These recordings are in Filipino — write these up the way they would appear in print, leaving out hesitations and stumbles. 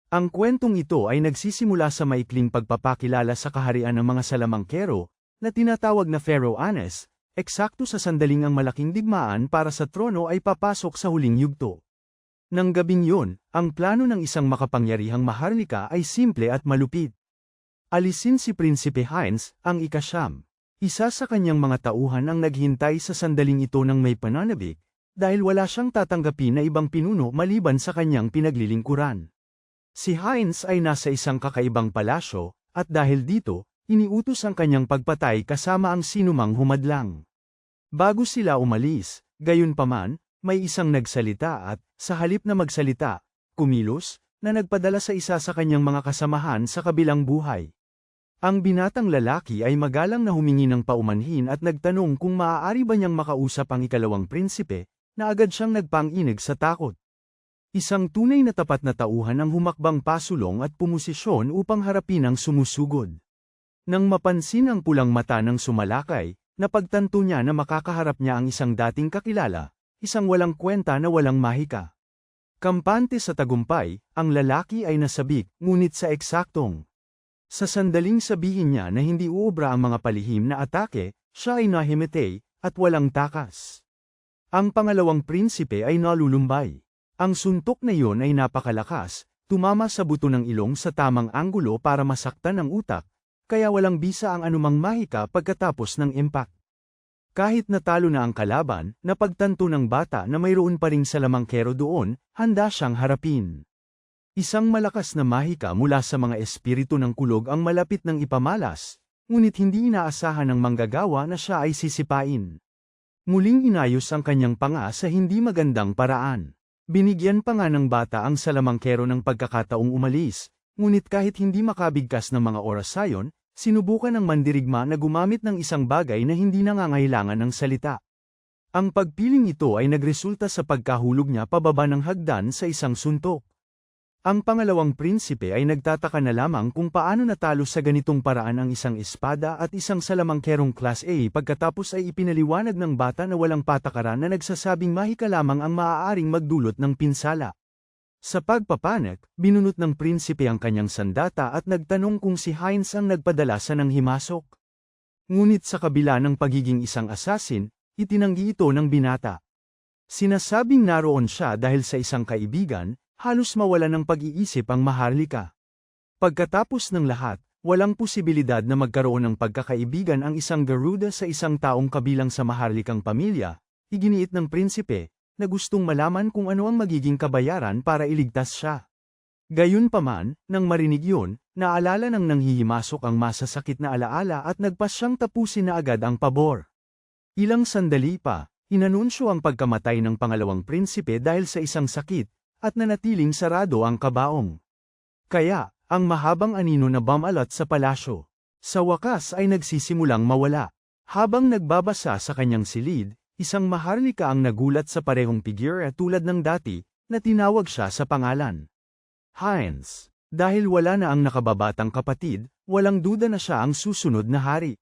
Ang kwentong ito ay nagsisimula sa maikling pagpapakilala sa kaharian ng mga salamangkero, na tinatawag na Pharaoh Anes, eksakto sa sandaling ang malaking digmaan para sa trono ay papasok sa huling yugto. Nang gabing yun, ang plano ng isang makapangyarihang maharlika ay simple at malupit. Alisin si Prinsipe Heinz, ang ika-9. Isa sa kanyang mga tauhan ang naghintay sa sandaling ito ng may pananabik, dahil wala siyang tatanggapin na ibang pinuno maliban sa kanyang pinaglilingkuran. Si Heinz ay nasa isang kakaibang palasyo, at dahil dito, iniutos ang kanyang pagpatay kasama ang sinumang humadlang. Bago sila umalis, gayunpaman, may isang nagsalita at, sa halip na magsalita, kumilos, na nagpadala sa isa sa kanyang mga kasamahan sa kabilang buhay. Ang binatang lalaki ay magalang na humingi ng paumanhin at nagtanong kung maaari ba niyang makausap ang ikalawang prinsipe, na agad siyang nagpanginig sa takot. Isang tunay na tapat na tauhan ang humakbang pasulong at pumosisyon upang harapin ang sumusugod. Nang mapansin ang pulang mata ng sumalakay, napagtanto niya na makakaharap niya ang isang dating kakilala, isang walang kwenta na walang mahika. Kampante sa tagumpay, ang lalaki ay nasabik, ngunit sa eksaktong. Sa sandaling sabihin niya na hindi uubra ang mga palihim na atake, siya ay nahimatay, at walang takas. Ang pangalawang prinsipe ay nalulumbay. Ang suntok na iyon ay napakalakas, tumama sa buto ng ilong sa tamang anggulo para masaktan ang utak, kaya walang bisa ang anumang mahika pagkatapos ng impact. Kahit natalo na ang kalaban, napagtanto ng bata na mayroon pa ring salamangkero doon, handa siyang harapin. Isang malakas na mahika mula sa mga espiritu ng kulog ang malapit ng ipamalas, ngunit hindi inaasahan ng manggagawa na siya ay sisipain. Muling inayos ang kanyang panga sa hindi magandang paraan. Binigyan pa nga ng bata ang salamangkero ng pagkakataong umalis, ngunit kahit hindi makabigkas ng mga oras sayon, sinubukan ng mandirigma na gumamit ng isang bagay na hindi nangangailangan ng salita. Ang pagpiling ito ay nagresulta sa pagkahulog niya pababa ng hagdan sa isang suntok. Ang pangalawang prinsipe ay nagtataka na lamang kung paano natalo sa ganitong paraan ang isang espada at isang salamangkerong Class A pagkatapos ay ipinaliwanag ng bata na walang patakaran na nagsasabing mahika lamang ang maaaring magdulot ng pinsala. Sa pagpapanik, binunot ng prinsipe ang kanyang sandata at nagtanong kung si Heinz ang nagpadala sa nang himasok. Ngunit sa kabila ng pagiging isang assassin, itinanggi ito ng binata. Sinasabing naroon siya dahil sa isang kaibigan, halos mawala ng pag-iisip ang maharlika. Pagkatapos ng lahat, walang posibilidad na magkaroon ng pagkakaibigan ang isang Garuda sa isang taong kabilang sa maharlikang pamilya, iginiit ng prinsipe, na gustong malaman kung ano ang magiging kabayaran para iligtas siya. Gayunpaman, nang marinig yun, naalala ng nanghihimasok ang masasakit na alaala at nagpas siyang tapusin na agad ang pabor. Ilang sandali pa, inanunsyo ang pagkamatay ng pangalawang prinsipe dahil sa isang sakit, at nanatiling sarado ang kabaong. Kaya, ang mahabang anino na bumalat sa palasyo, sa wakas ay nagsisimulang mawala. Habang nagbabasa sa kanyang silid, isang maharlika ang nagulat sa parehong figure tulad ng dati, na tinawag siya sa pangalan. Heinz. Dahil wala na ang nakababatang kapatid, walang duda na siya ang susunod na hari.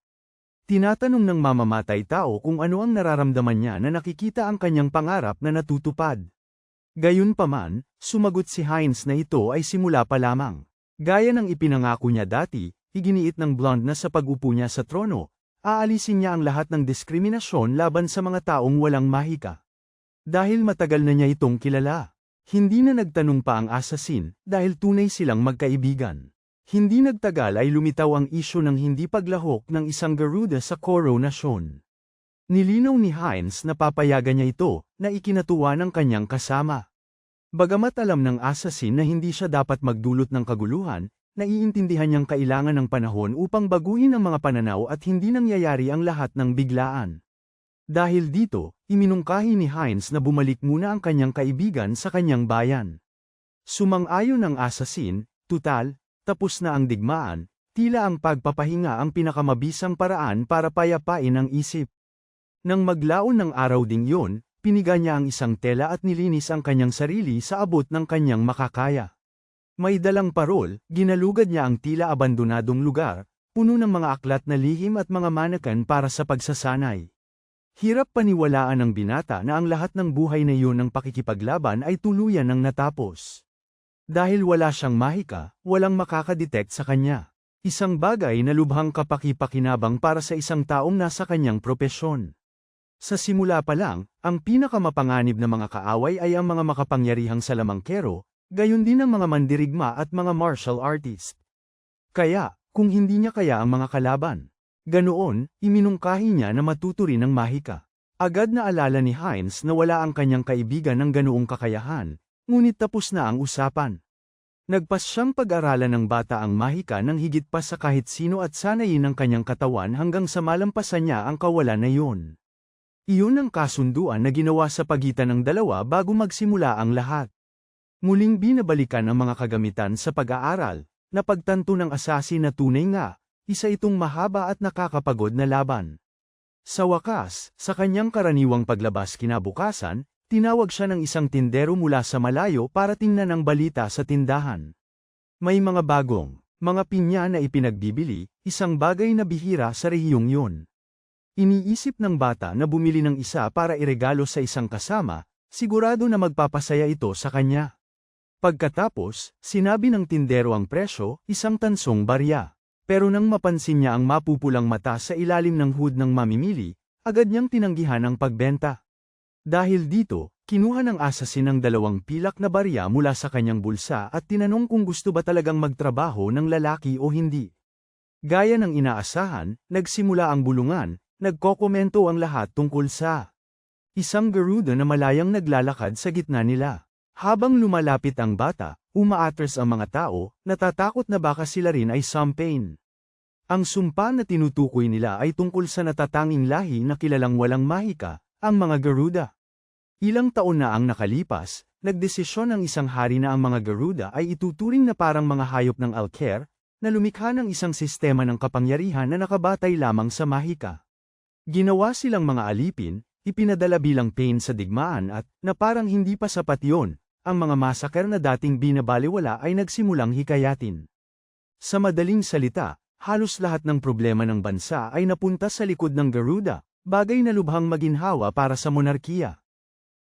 Tinatanong ng mamamatay tao kung ano ang nararamdaman niya na nakikita ang kanyang pangarap na natutupad. Gayunpaman, sumagot si Heinz na ito ay simula pa lamang. Gaya ng ipinangako niya dati, iginiit ng blonde na sa pag-upo niya sa trono, aalisin niya ang lahat ng diskriminasyon laban sa mga taong walang mahika. Dahil matagal na niya itong kilala. Hindi na nagtanong pa ang assassin, dahil tunay silang magkaibigan. Hindi nagtagal ay lumitaw ang isyu ng hindi paglahok ng isang Garuda sa koronasyon. Nilinaw ni Heinz na papayagan niya ito, na ikinatuwa ng kanyang kasama. Bagamat alam ng assassin na hindi siya dapat magdulot ng kaguluhan, naiintindihan niyang kailangan ng panahon upang baguhin ang mga pananaw at hindi nangyayari ang lahat ng biglaan. Dahil dito, iminungkahi ni Heinz na bumalik muna ang kanyang kaibigan sa kanyang bayan. Sumang-ayon ang assassin, tutal, tapos na ang digmaan, tila ang pagpapahinga ang pinakamabisang paraan para payapain ang isip. Nang maglaon ng araw ding yun, piniga niya ang isang tela at nilinis ang kanyang sarili sa abot ng kanyang makakaya. May dalang parol, ginalugad niya ang tila abandonadong lugar, puno ng mga aklat na lihim at mga manakan para sa pagsasanay. Hirap paniwalaan ng binata na ang lahat ng buhay na iyon ng pakikipaglaban ay tuluyan ng natapos. Dahil wala siyang mahika, walang makakadetect sa kanya. Isang bagay na lubhang kapaki-pakinabang para sa isang taong nasa kanyang propesyon. Sa simula pa lang, ang pinakamapanganib na mga kaaway ay ang mga makapangyarihang salamangkero, gayon din ang mga mandirigma at mga martial artist. Kaya, kung hindi niya kaya ang mga kalaban, ganoon, iminungkahi niya na matuto rin ng mahika. Agad na alala ni Heinz na wala ang kanyang kaibigan ng ganoong kakayahan, ngunit tapos na ang usapan. Nagpas siyang pag-aralan ng bata ang mahika ng higit pa sa kahit sino at sanayin ang kanyang katawan hanggang sa malampasan niya ang kawalan na iyon. Iyon ang kasunduan na ginawa sa pagitan ng dalawa bago magsimula ang lahat. Muling binabalikan ang mga kagamitan sa pag-aaral, na pagtanto ng assassin na tunay nga, isa itong mahaba at nakakapagod na laban. Sa wakas, sa kanyang karaniwang paglabas kinabukasan, tinawag siya ng isang tindero mula sa malayo para tingnan ang balita sa tindahan. May mga bagong, mga pinya na ipinagbibili, isang bagay na bihira sa rehiyong yun. Iniisip ng bata na bumili ng isa para iregalo sa isang kasama, sigurado na magpapasaya ito sa kanya. Pagkatapos, sinabi ng tindero ang presyo, isang tansong barya. Pero nang mapansin niya ang mapupulang mata sa ilalim ng hood ng mamimili, agad niyang tinanggihan ang pagbenta. Dahil dito, kinuha ng assassin ang 2 pilak na barya mula sa kanyang bulsa at tinanong kung gusto ba talagang magtrabaho ng lalaki o hindi. Gaya ng inaasahan, nagsimula ang bulungan, nagkokomento ang lahat tungkol sa isang Garuda na malayang naglalakad sa gitna nila. Habang lumalapit ang bata, umaatras ang mga tao, natatakot na baka sila rin ay Sampain. Ang sumpa na tinutukoy nila ay tungkol sa natatanging lahi na kilalang walang mahika, ang mga Garuda. Ilang taon na ang nakalipas, nagdesisyon ang isang hari na ang mga Garuda ay ituturing na parang mga hayop ng Alker, na lumikha ng isang sistema ng kapangyarihan na nakabatay lamang sa mahika. Ginawa silang mga alipin, ipinadala bilang pain sa digmaan at, na parang hindi pa sapat yun, ang mga masaker na dating binabaliwala ay nagsimulang hikayatin. Sa madaling salita, halos lahat ng problema ng bansa ay napunta sa likod ng Garuda, bagay na lubhang maginhawa para sa monarkiya.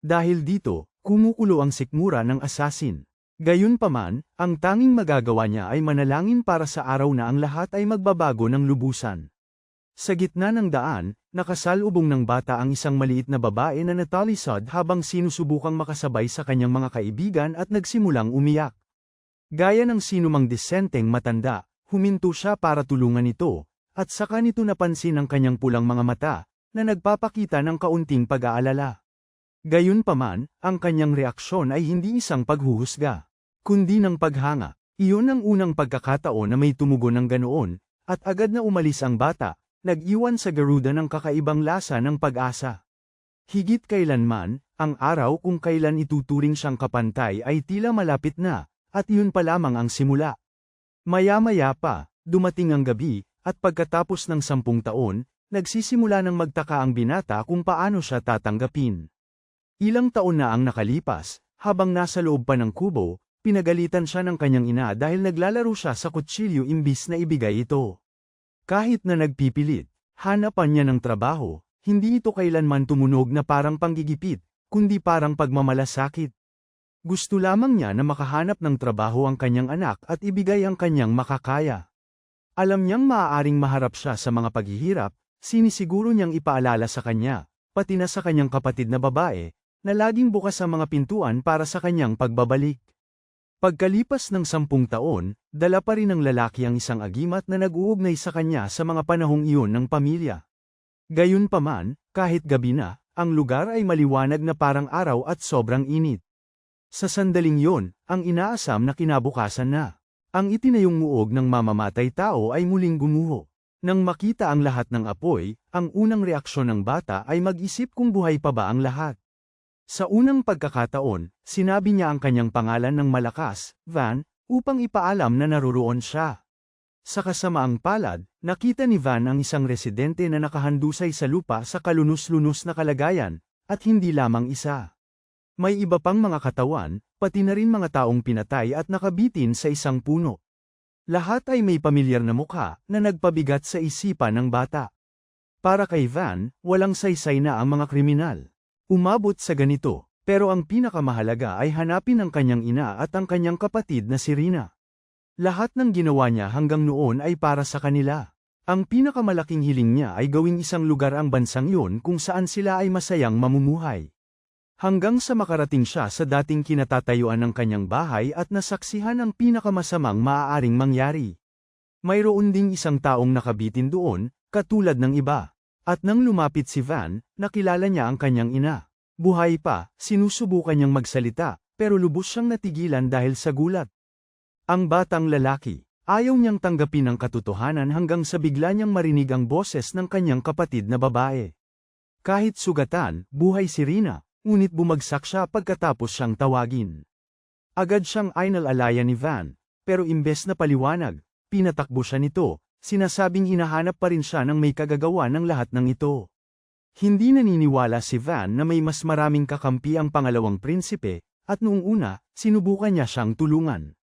Dahil dito, kumukulo ang sikmura ng assassin. Gayunpaman, ang tanging magagawa niya ay manalangin para sa araw na ang lahat ay magbabago ng lubusan. Sa gitna ng daan, nakasalubong ng bata ang isang maliit na babae na natalisod habang sinusubukang makasabay sa kanyang mga kaibigan at nagsimulang umiyak. Gaya ng sinumang disenteng matanda, huminto siya para tulungan ito, at saka nito napansin ang kanyang pulang mga mata, na nagpapakita ng kaunting pag-aalala. Gayunpaman, ang kanyang reaksyon ay hindi isang paghuhusga, kundi ng paghanga. Iyon ang unang pagkakataon na may tumugon ng ganoon, at agad na umalis ang bata. Nag-iwan sa Garuda ng kakaibang lasa ng pag-asa. Higit kailanman, ang araw kung kailan ituturing siyang kapantay ay tila malapit na, at iyon pa lamang ang simula. Maya-maya pa, dumating ang gabi, at pagkatapos ng 10 taon, nagsisimula ng magtaka ang binata kung paano siya tatanggapin. Ilang taon na ang nakalipas, habang nasa loob pa ng kubo, pinagalitan siya ng kanyang ina dahil naglalaro siya sa kutsilyo imbis na ibigay ito. Kahit na nagpipilit, hanapan niya ng trabaho, hindi ito kailanman tumunog na parang panggigipit, kundi parang pagmamalasakit. Gusto lamang niya na makahanap ng trabaho ang kanyang anak at ibigay ang kanyang makakaya. Alam niyang maaaring maharap siya sa mga paghihirap, sinisiguro niyang ipaalala sa kanya, pati na sa kanyang kapatid na babae, na laging bukas ang mga pintuan para sa kanyang pagbabalik. Pagkalipas ng 10 taon, dala pa rin ng lalaki ang isang agimat na nag-uugnay sa kanya sa mga panahong iyon ng pamilya. Gayunpaman, kahit gabi na, ang lugar ay maliwanag na parang araw at sobrang init. Sa sandaling yon, ang inaasam na kinabukasan na. Ang itinayong muog ng mamamatay tao ay muling gumuho. Nang makita ang lahat ng apoy, ang unang reaksyon ng bata ay mag-isip kung buhay pa ba ang lahat. Sa unang pagkakataon, sinabi niya ang kanyang pangalan ng malakas, Van, upang ipaalam na naruroon siya. Sa kasamaang palad, nakita ni Van ang isang residente na nakahandusay sa lupa sa kalunos-lunos na kalagayan, at hindi lamang isa. May iba pang mga katawan, pati na rin mga taong pinatay at nakabitin sa isang puno. Lahat ay may pamilyar na mukha na nagpabigat sa isipan ng bata. Para kay Van, walang saysay na ang mga kriminal. Umabot sa ganito, Pero ang pinakamahalaga ay hanapin ang kanyang ina at ang kanyang kapatid na si Rina. Lahat ng ginawa niya hanggang noon ay para sa kanila. Ang pinakamalaking hiling niya ay gawing isang lugar ang bansang yun kung saan sila ay masayang mamumuhay. Hanggang sa makarating siya sa dating kinatatayuan ng kanyang bahay at nasaksihan ang pinakamasamang maaaring mangyari. Mayroon ding isang taong nakabitin doon, katulad ng iba. At nang lumapit si Van, nakilala niya ang kanyang ina. Buhay pa, sinusubukan niyang magsalita, pero lubos siyang natigilan dahil sa gulat. Ang batang lalaki, ayaw niyang tanggapin ang katotohanan hanggang sa bigla niyang marinig ang boses ng kanyang kapatid na babae. Kahit sugatan, buhay si Rina. Ngunit bumagsak siya pagkatapos siyang tawagin. Agad siyang inalaya ni Van, pero imbes na paliwanag, pinatakbo siya nito, sinasabing hinahanap pa rin siya ng may kagagawa ng lahat ng ito. Hindi naniniwala si Van na may mas maraming kakampi ang pangalawang prinsipe, at noong una, sinubukan niya siyang tulungan.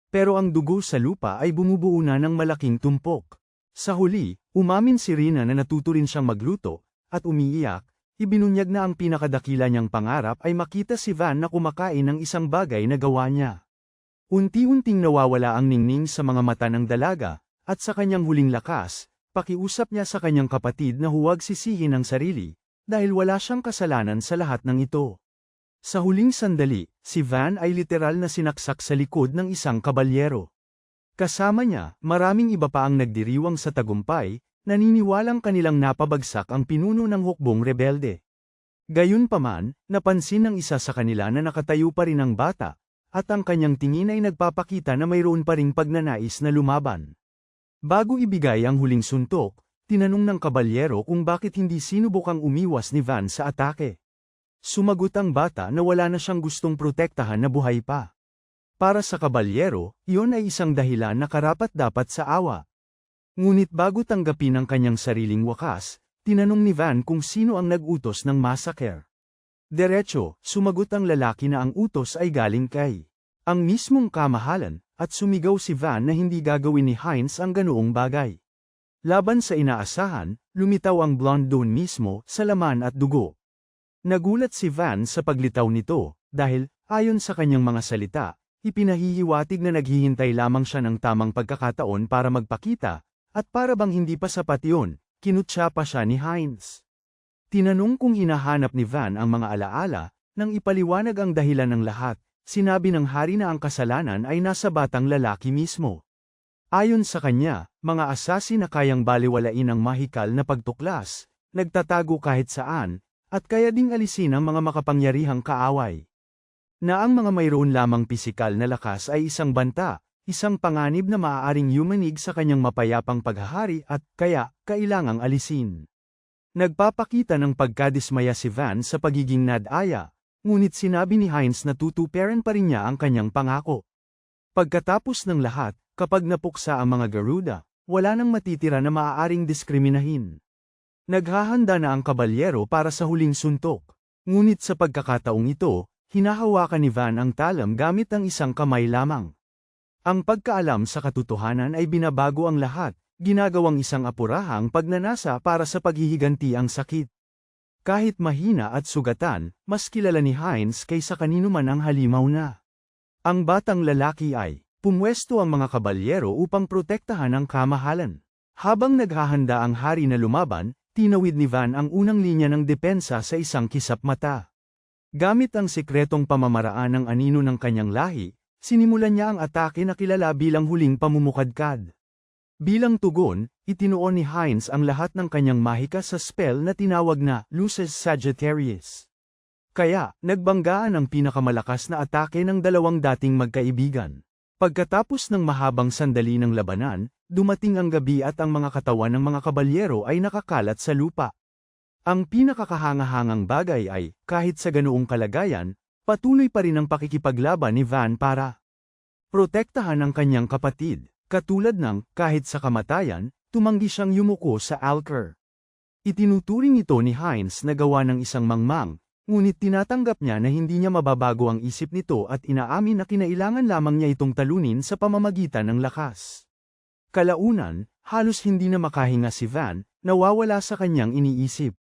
Pero ang dugo sa lupa ay bumubuo na ng malaking tumpok. Sa huli, umamin si Rina na natuto rin siyang magluto, at umiiyak. Ibinunyag na ang pinakadakila niyang pangarap ay makita si Van na kumakain ng isang bagay na gawa niya. Unti-unting nawawala ang ningning sa mga mata ng dalaga, at sa kanyang huling lakas, pakiusap niya sa kanyang kapatid na huwag sisihin ang sarili, dahil wala siyang kasalanan sa lahat ng ito. Sa huling sandali, si Van ay literal na sinaksak sa likod ng isang kabalyero. Kasama niya, maraming iba pa ang nagdiriwang sa tagumpay, naniniwalang kanilang napabagsak ang pinuno ng hukbong rebelde. Gayunpaman, napansin ng isa sa kanila na nakatayo pa rin ang bata, at ang kanyang tingin ay nagpapakita na mayroon pa ring pagnanais na lumaban. Bago ibigay ang huling suntok, tinanong ng kabalyero kung bakit hindi sinubukang umiwas ni Van sa atake. Sumagot ang bata na wala na siyang gustong protektahan na buhay pa. Para sa kabalyero, iyon ay isang dahilan na karapat-dapat sa awa. Ngunit bago tanggapin ang kanyang sariling wakas, tinanong ni Van kung sino ang nag-utos ng massacre. Diretso, sumagot ang lalaki na ang utos ay galing kay ang mismong kamahalan, at sumigaw si Van na hindi gagawin ni Heinz ang ganoong bagay. Laban sa inaasahan, lumitaw ang blonde doon mismo sa laman at dugo. Nagulat si Van sa paglitaw nito, dahil, ayon sa kanyang mga salita, ipinahihiwatig na naghihintay lamang siya ng tamang pagkakataon para magpakita, at para bang hindi pa sapat yun, kinutya pa siya ni Heinz. Tinanong kung hinahanap ni Van ang mga alaala, nang ipaliwanag ang dahilan ng lahat, sinabi ng hari na ang kasalanan ay nasa batang lalaki mismo. Ayon sa kanya, mga asasin na kayang baliwalain ang mahikal na pagtuklas, nagtatago kahit saan, at kaya ding alisin ang mga makapangyarihang kaaway. Na ang mga mayroon lamang pisikal na lakas ay isang banta, isang panganib na maaaring yumanig sa kanyang mapayapang paghahari at kaya, kailangang alisin. Nagpapakita ng pagkadismaya si Van sa pagiging nadaya, ngunit sinabi ni Heinz na tutuparan pa rin niya ang kanyang pangako. Pagkatapos ng lahat, kapag napuksa ang mga Garuda, wala nang matitira na maaaring diskriminahin. Naghahanda na ang kabalyero para sa huling suntok, ngunit sa pagkakataong ito, hinahawakan ni Van ang talam gamit ang isang kamay lamang. Ang pagkaalam sa katotohanan ay binabago ang lahat, ginagawang isang apurahang pagnanasa para sa paghihiganti ang sakit. Kahit mahina at sugatan, mas kilala ni Heinz kaysa kanino man ang halimaw na. Ang batang lalaki ay, pumwesto ang mga kabalyero upang protektahan ang kamahalan. Habang naghahanda ang hari na lumaban, tinawid ni Van ang unang linya ng depensa sa isang kisap mata. Gamit ang sikretong pamamaraan ng anino ng kanyang lahi, sinimulan niya ang atake na kilala bilang huling pamumukadkad. Bilang tugon, itinuon ni Heinz ang lahat ng kanyang mahika sa spell na tinawag na Lucis Sagittarius. Kaya, nagbanggaan ang pinakamalakas na atake ng dalawang dating magkaibigan. Pagkatapos ng mahabang sandali ng labanan, dumating ang gabi at ang mga katawan ng mga kabalyero ay nakakalat sa lupa. Ang pinakakahangahangang bagay ay, kahit sa ganoong kalagayan, patuloy pa rin ang pakikipaglaban ni Van para protektahan ang kanyang kapatid. Katulad ng, kahit sa kamatayan, tumanggi siyang yumuko sa Alker. Itinuturing ito ni Heinz na gawa ng isang mangmang, ngunit tinatanggap niya na hindi niya mababago ang isip nito at inaamin na kinailangan lamang niya itong talunin sa pamamagitan ng lakas. Kalaunan, halos hindi na makahinga si Van, nawawala sa kanyang iniisip.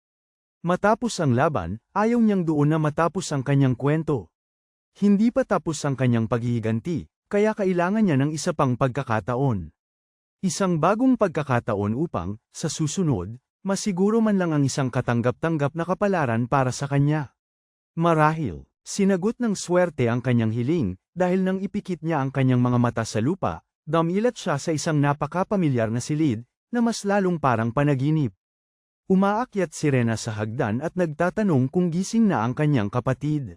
Matapos ang laban, ayaw niyang doon na matapos ang kanyang kwento. Hindi pa tapos ang kanyang paghihiganti, kaya kailangan niya ng isa pang pagkakataon. Isang bagong pagkakataon upang, sa susunod, masiguro man lang ang isang katanggap-tanggap na kapalaran para sa kanya. Marahil, sinagot ng swerte ang kanyang hiling, dahil nang ipikit niya ang kanyang mga mata sa lupa, dumilat siya sa isang napakapamilyar na silid, na mas lalong parang panaginip. Umaakyat si Rena sa hagdan at nagtatanong kung gising na ang kanyang kapatid.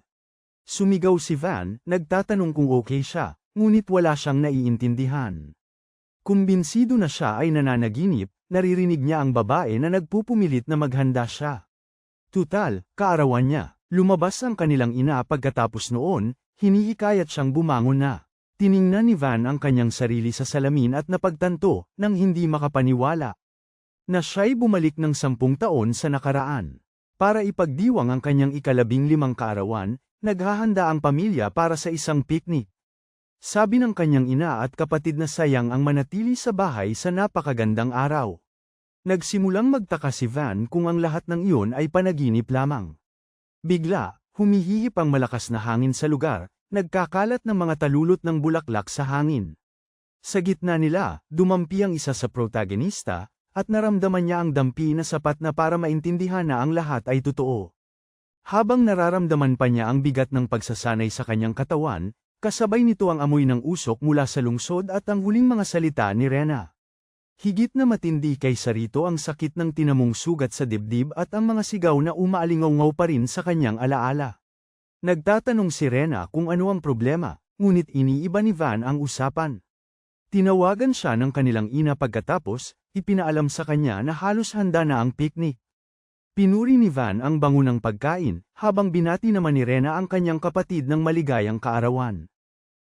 Sumigaw si Van, nagtatanong kung okay siya, ngunit wala siyang naiintindihan. Kumbinsido na siya ay nananaginip, naririnig niya ang babae na nagpupumilit na maghanda siya. Tutal, kaarawan niya, lumabas ang kanilang ina pagkatapos noon, hinihikayat siyang bumangon na. Tiningnan ni Van ang kanyang sarili sa salamin at napagtanto, nang hindi makapaniwala, na siya'y bumalik ng 10 taon sa nakaraan. Para ipagdiwang ang kanyang ika-15 kaarawan, naghahanda ang pamilya para sa isang picnic. Sabi ng kanyang ina at kapatid na sayang ang manatili sa bahay sa napakagandang araw. Nagsimulang magtaka si Van kung ang lahat ng iyon ay panaginip lamang. Bigla, humihihip ang malakas na hangin sa lugar, nagkakalat ng mga talulot ng bulaklak sa hangin. Sa gitna nila, dumampi ang isa sa protagonista, at naramdaman niya ang dampi na sapat na para maintindihan na ang lahat ay totoo. Habang nararamdaman pa niya ang bigat ng pagsasanay sa kanyang katawan, kasabay nito ang amoy ng usok mula sa lungsod at ang huling mga salita ni Rena. Higit na matindi kaysa rito ang sakit ng tinamong sugat sa dibdib at ang mga sigaw na umaalingaw pa rin sa kanyang alaala. Nagtatanong si Rena kung ano ang problema, ngunit iniiba ni Van ang usapan. Tinawagan siya ng kanilang ina pagkatapos, ipinaalam sa kanya na halos handa na ang picnic. Pinuri ni Van ang bango ng pagkain, habang binati naman ni Rena ang kanyang kapatid ng maligayang kaarawan.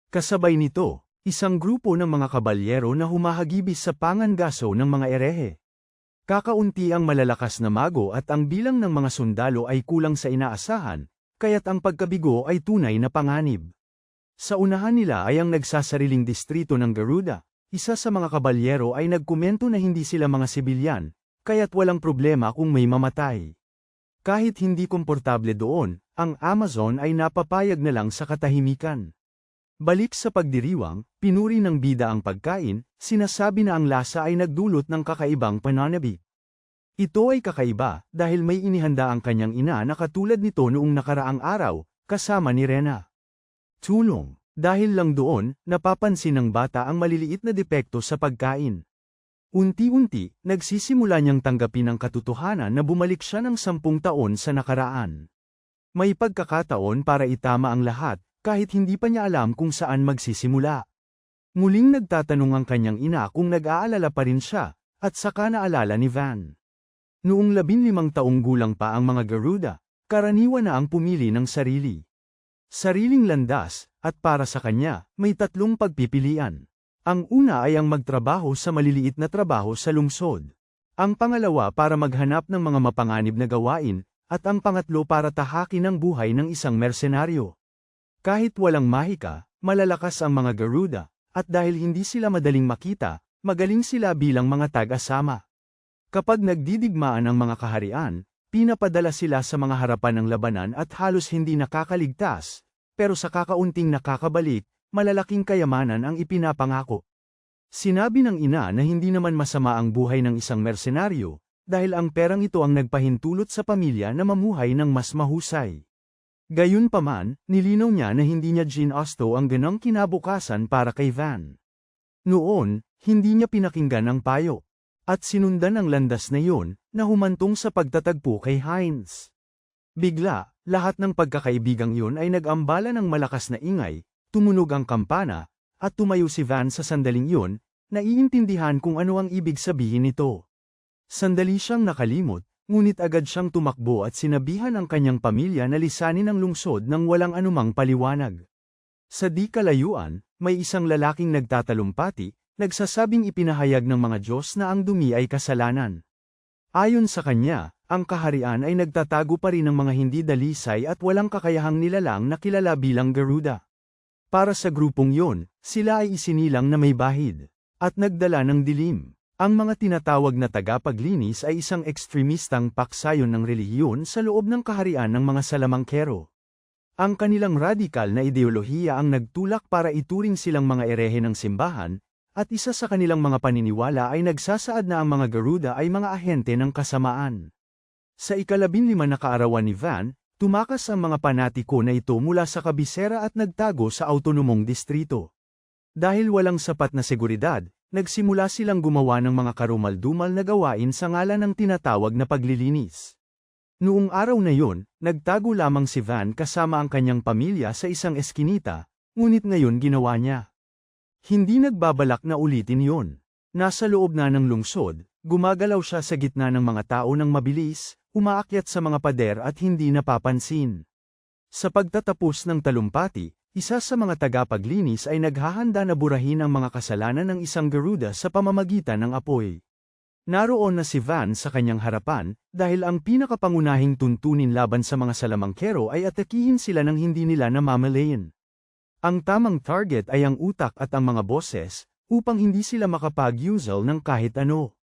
Kasabay nito, isang grupo ng mga kabalyero na humahagibis sa pangangaso ng mga erehe. Kakaunti ang malalakas na mago at ang bilang ng mga sundalo ay kulang sa inaasahan, kaya't ang pagkabigo ay tunay na panganib. Sa unahan nila ay ang nagsasariling distrito ng Garuda. Isa sa mga kabalyero ay nagkomento na hindi sila mga sibilyan, kaya't walang problema kung may mamatay. Kahit hindi komportable doon, ang Amazon ay napapayag na lang sa katahimikan. Balik sa pagdiriwang, pinuri ng bida ang pagkain, sinasabi na ang lasa ay nagdulot ng kakaibang pananabik. Ito ay kakaiba dahil may inihanda ang kanyang ina na katulad nito noong nakaraang araw, kasama ni Rena. Tulong. Dahil lang doon, napapansin ng bata ang maliliit na depekto sa pagkain. Unti-unti, nagsisimula niyang tanggapin ang katotohanan na bumalik siya ng 10 taon sa nakaraan. May pagkakataon para itama ang lahat, kahit hindi pa niya alam kung saan magsisimula. Muling nagtatanong ang kanyang ina kung nag-aalala pa rin siya, at saka naalala ni Van. Noong 15 taong gulang pa ang mga Garuda, karaniwan na ang pumili ng sarili. Sariling landas, at para sa kanya, may 3 pagpipilian. Ang una ay ang magtrabaho sa maliliit na trabaho sa lungsod. Ang pangalawa para maghanap ng mga mapanganib na gawain, at ang pangatlo para tahakin ang buhay ng isang mersenaryo. Kahit walang mahika, malalakas ang mga Garuda, at dahil hindi sila madaling makita, magaling sila bilang mga tag-asama. Kapag nagdidigmaan ang mga kaharian, pinapadala sila sa mga harapan ng labanan at halos hindi nakakaligtas, pero sa kakaunting nakakabalik, malalaking kayamanan ang ipinapangako. Sinabi ng ina na hindi naman masama ang buhay ng isang mersenaryo, dahil ang perang ito ang nagpahintulot sa pamilya na mamuhay ng mas mahusay. Gayunpaman, nilinaw niya na hindi niya ginusto ang ganong kinabukasan para kay Van. Noon, hindi niya pinakinggan ang payo, at sinundan ang landas na iyon, na humantong sa pagtatagpo kay Heinz. Bigla, lahat ng pagkakaibigang iyon ay nag-ambala ng malakas na ingay, tumunog ang kampana, at tumayo si Van sa sandaling iyon, naiintindihan kung ano ang ibig sabihin nito. Sandali siyang nakalimot, ngunit agad siyang tumakbo at sinabihan ang kanyang pamilya na lisanin ang lungsod nang walang anumang paliwanag. Sa di kalayuan, may isang lalaking nagtatalumpati, nagsasabing ipinahayag ng mga Diyos na ang dumi ay kasalanan. Ayon sa kanya, ang kaharian ay nagtatago pa rin ng mga hindi dalisay at walang kakayahang nilalang na kilala bilang Garuda. Para sa grupong yon, sila ay isinilang na may bahid, at nagdala ng dilim. Ang mga tinatawag na tagapaglinis ay isang ekstremistang paksayon ng relihiyon sa loob ng kaharian ng mga salamangkero. Ang kanilang radikal na ideolohiya ang nagtulak para ituring silang mga erehe ng simbahan, at isa sa kanilang mga paniniwala ay nagsasaad na ang mga Garuda ay mga ahente ng kasamaan. Sa ika-15 na kaarawan ni Van, tumakas ang mga panatiko na ito mula sa kabisera at nagtago sa autonomong distrito. Dahil walang sapat na seguridad, nagsimula silang gumawa ng mga karumal-dumal na gawain sa ngalan ng tinatawag na paglilinis. Noong araw na yun, nagtago lamang si Van kasama ang kanyang pamilya sa isang eskinita, ngunit ngayon ginawa niya. Hindi nagbabalak na ulitin yun. Nasa loob na ng lungsod, gumagalaw siya sa gitna ng mga tao ng mabilis, umaakyat sa mga pader at hindi napapansin. Sa pagtatapos ng talumpati, isa sa mga tagapaglinis ay naghahanda na burahin ang mga kasalanan ng isang Garuda sa pamamagitan ng apoy. Naroon na si Van sa kanyang harapan, dahil ang pinakapangunahing tuntunin laban sa mga salamangkero ay atakihin sila ng hindi nila namamalayan. Ang tamang target ay ang utak at ang mga boses, upang hindi sila makapag-usal ng kahit ano.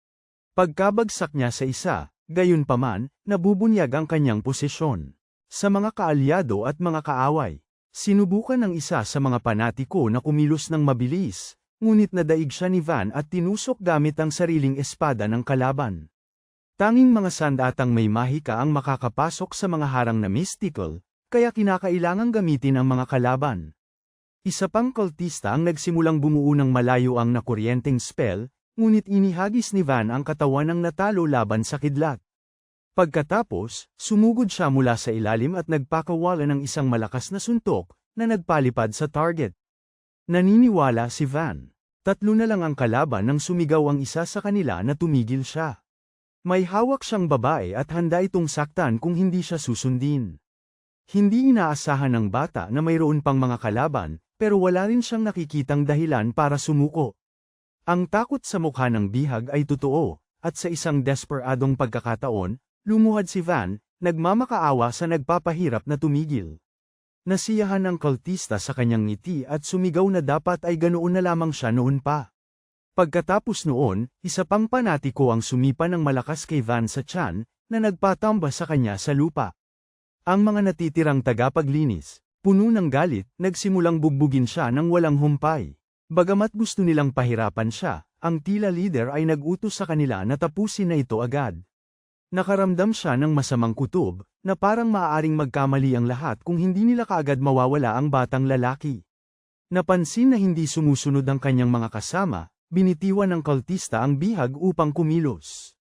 Pagkabagsak niya sa isa, gayunpaman, nabubunyag ang kanyang posisyon. Sa mga kaalyado at mga kaaway, sinubukan ng isa sa mga panatiko na kumilos ng mabilis, ngunit nadaig siya ni Van at tinusok gamit ang sariling espada ng kalaban. Tanging mga sandatang may mahika ang makakapasok sa mga harang na mystical, kaya kinakailangang gamitin ang mga kalaban. Isa pang kultista ang nagsimulang bumuo ng malayo ang nakuryenteng spell, ngunit inihagis ni Van ang katawan ng natalo laban sa kidlat. Pagkatapos, sumugod siya mula sa ilalim at nagpakawala ng isang malakas na suntok, na nagpalipad sa target. Naniniwala si Van. 3 na lang ang kalaban nang sumigaw ang isa sa kanila na tumigil siya. May hawak siyang babae at handa itong saktan kung hindi siya susundin. Hindi inaasahan ng bata na mayroon pang mga kalaban, pero wala rin siyang nakikitang dahilan para sumuko. Ang takot sa mukha ng bihag ay totoo, at sa isang desperadong pagkakataon, lumuhad si Van, nagmamakaawa sa nagpapahirap na tumigil. Nasiyahan ng kultista sa kanyang ngiti at sumigaw na dapat ay ganoon na lamang siya noon pa. Pagkatapos noon, isa pang panatiko ang sumipa ng malakas kay Van sa tiyan, na nagpatamba sa kanya sa lupa. Ang mga natitirang tagapaglinis, puno ng galit, nagsimulang bugbugin siya ng walang humpay. Bagamat gusto nilang pahirapan siya, ang tila leader ay nag-utos sa kanila na tapusin na ito agad. Nakaramdam siya ng masamang kutob, na parang maaaring magkamali ang lahat kung hindi nila kaagad mawawala ang batang lalaki. Napansin na hindi sumusunod ang kanyang mga kasama, binitiwan ng kultista ang bihag upang kumilos.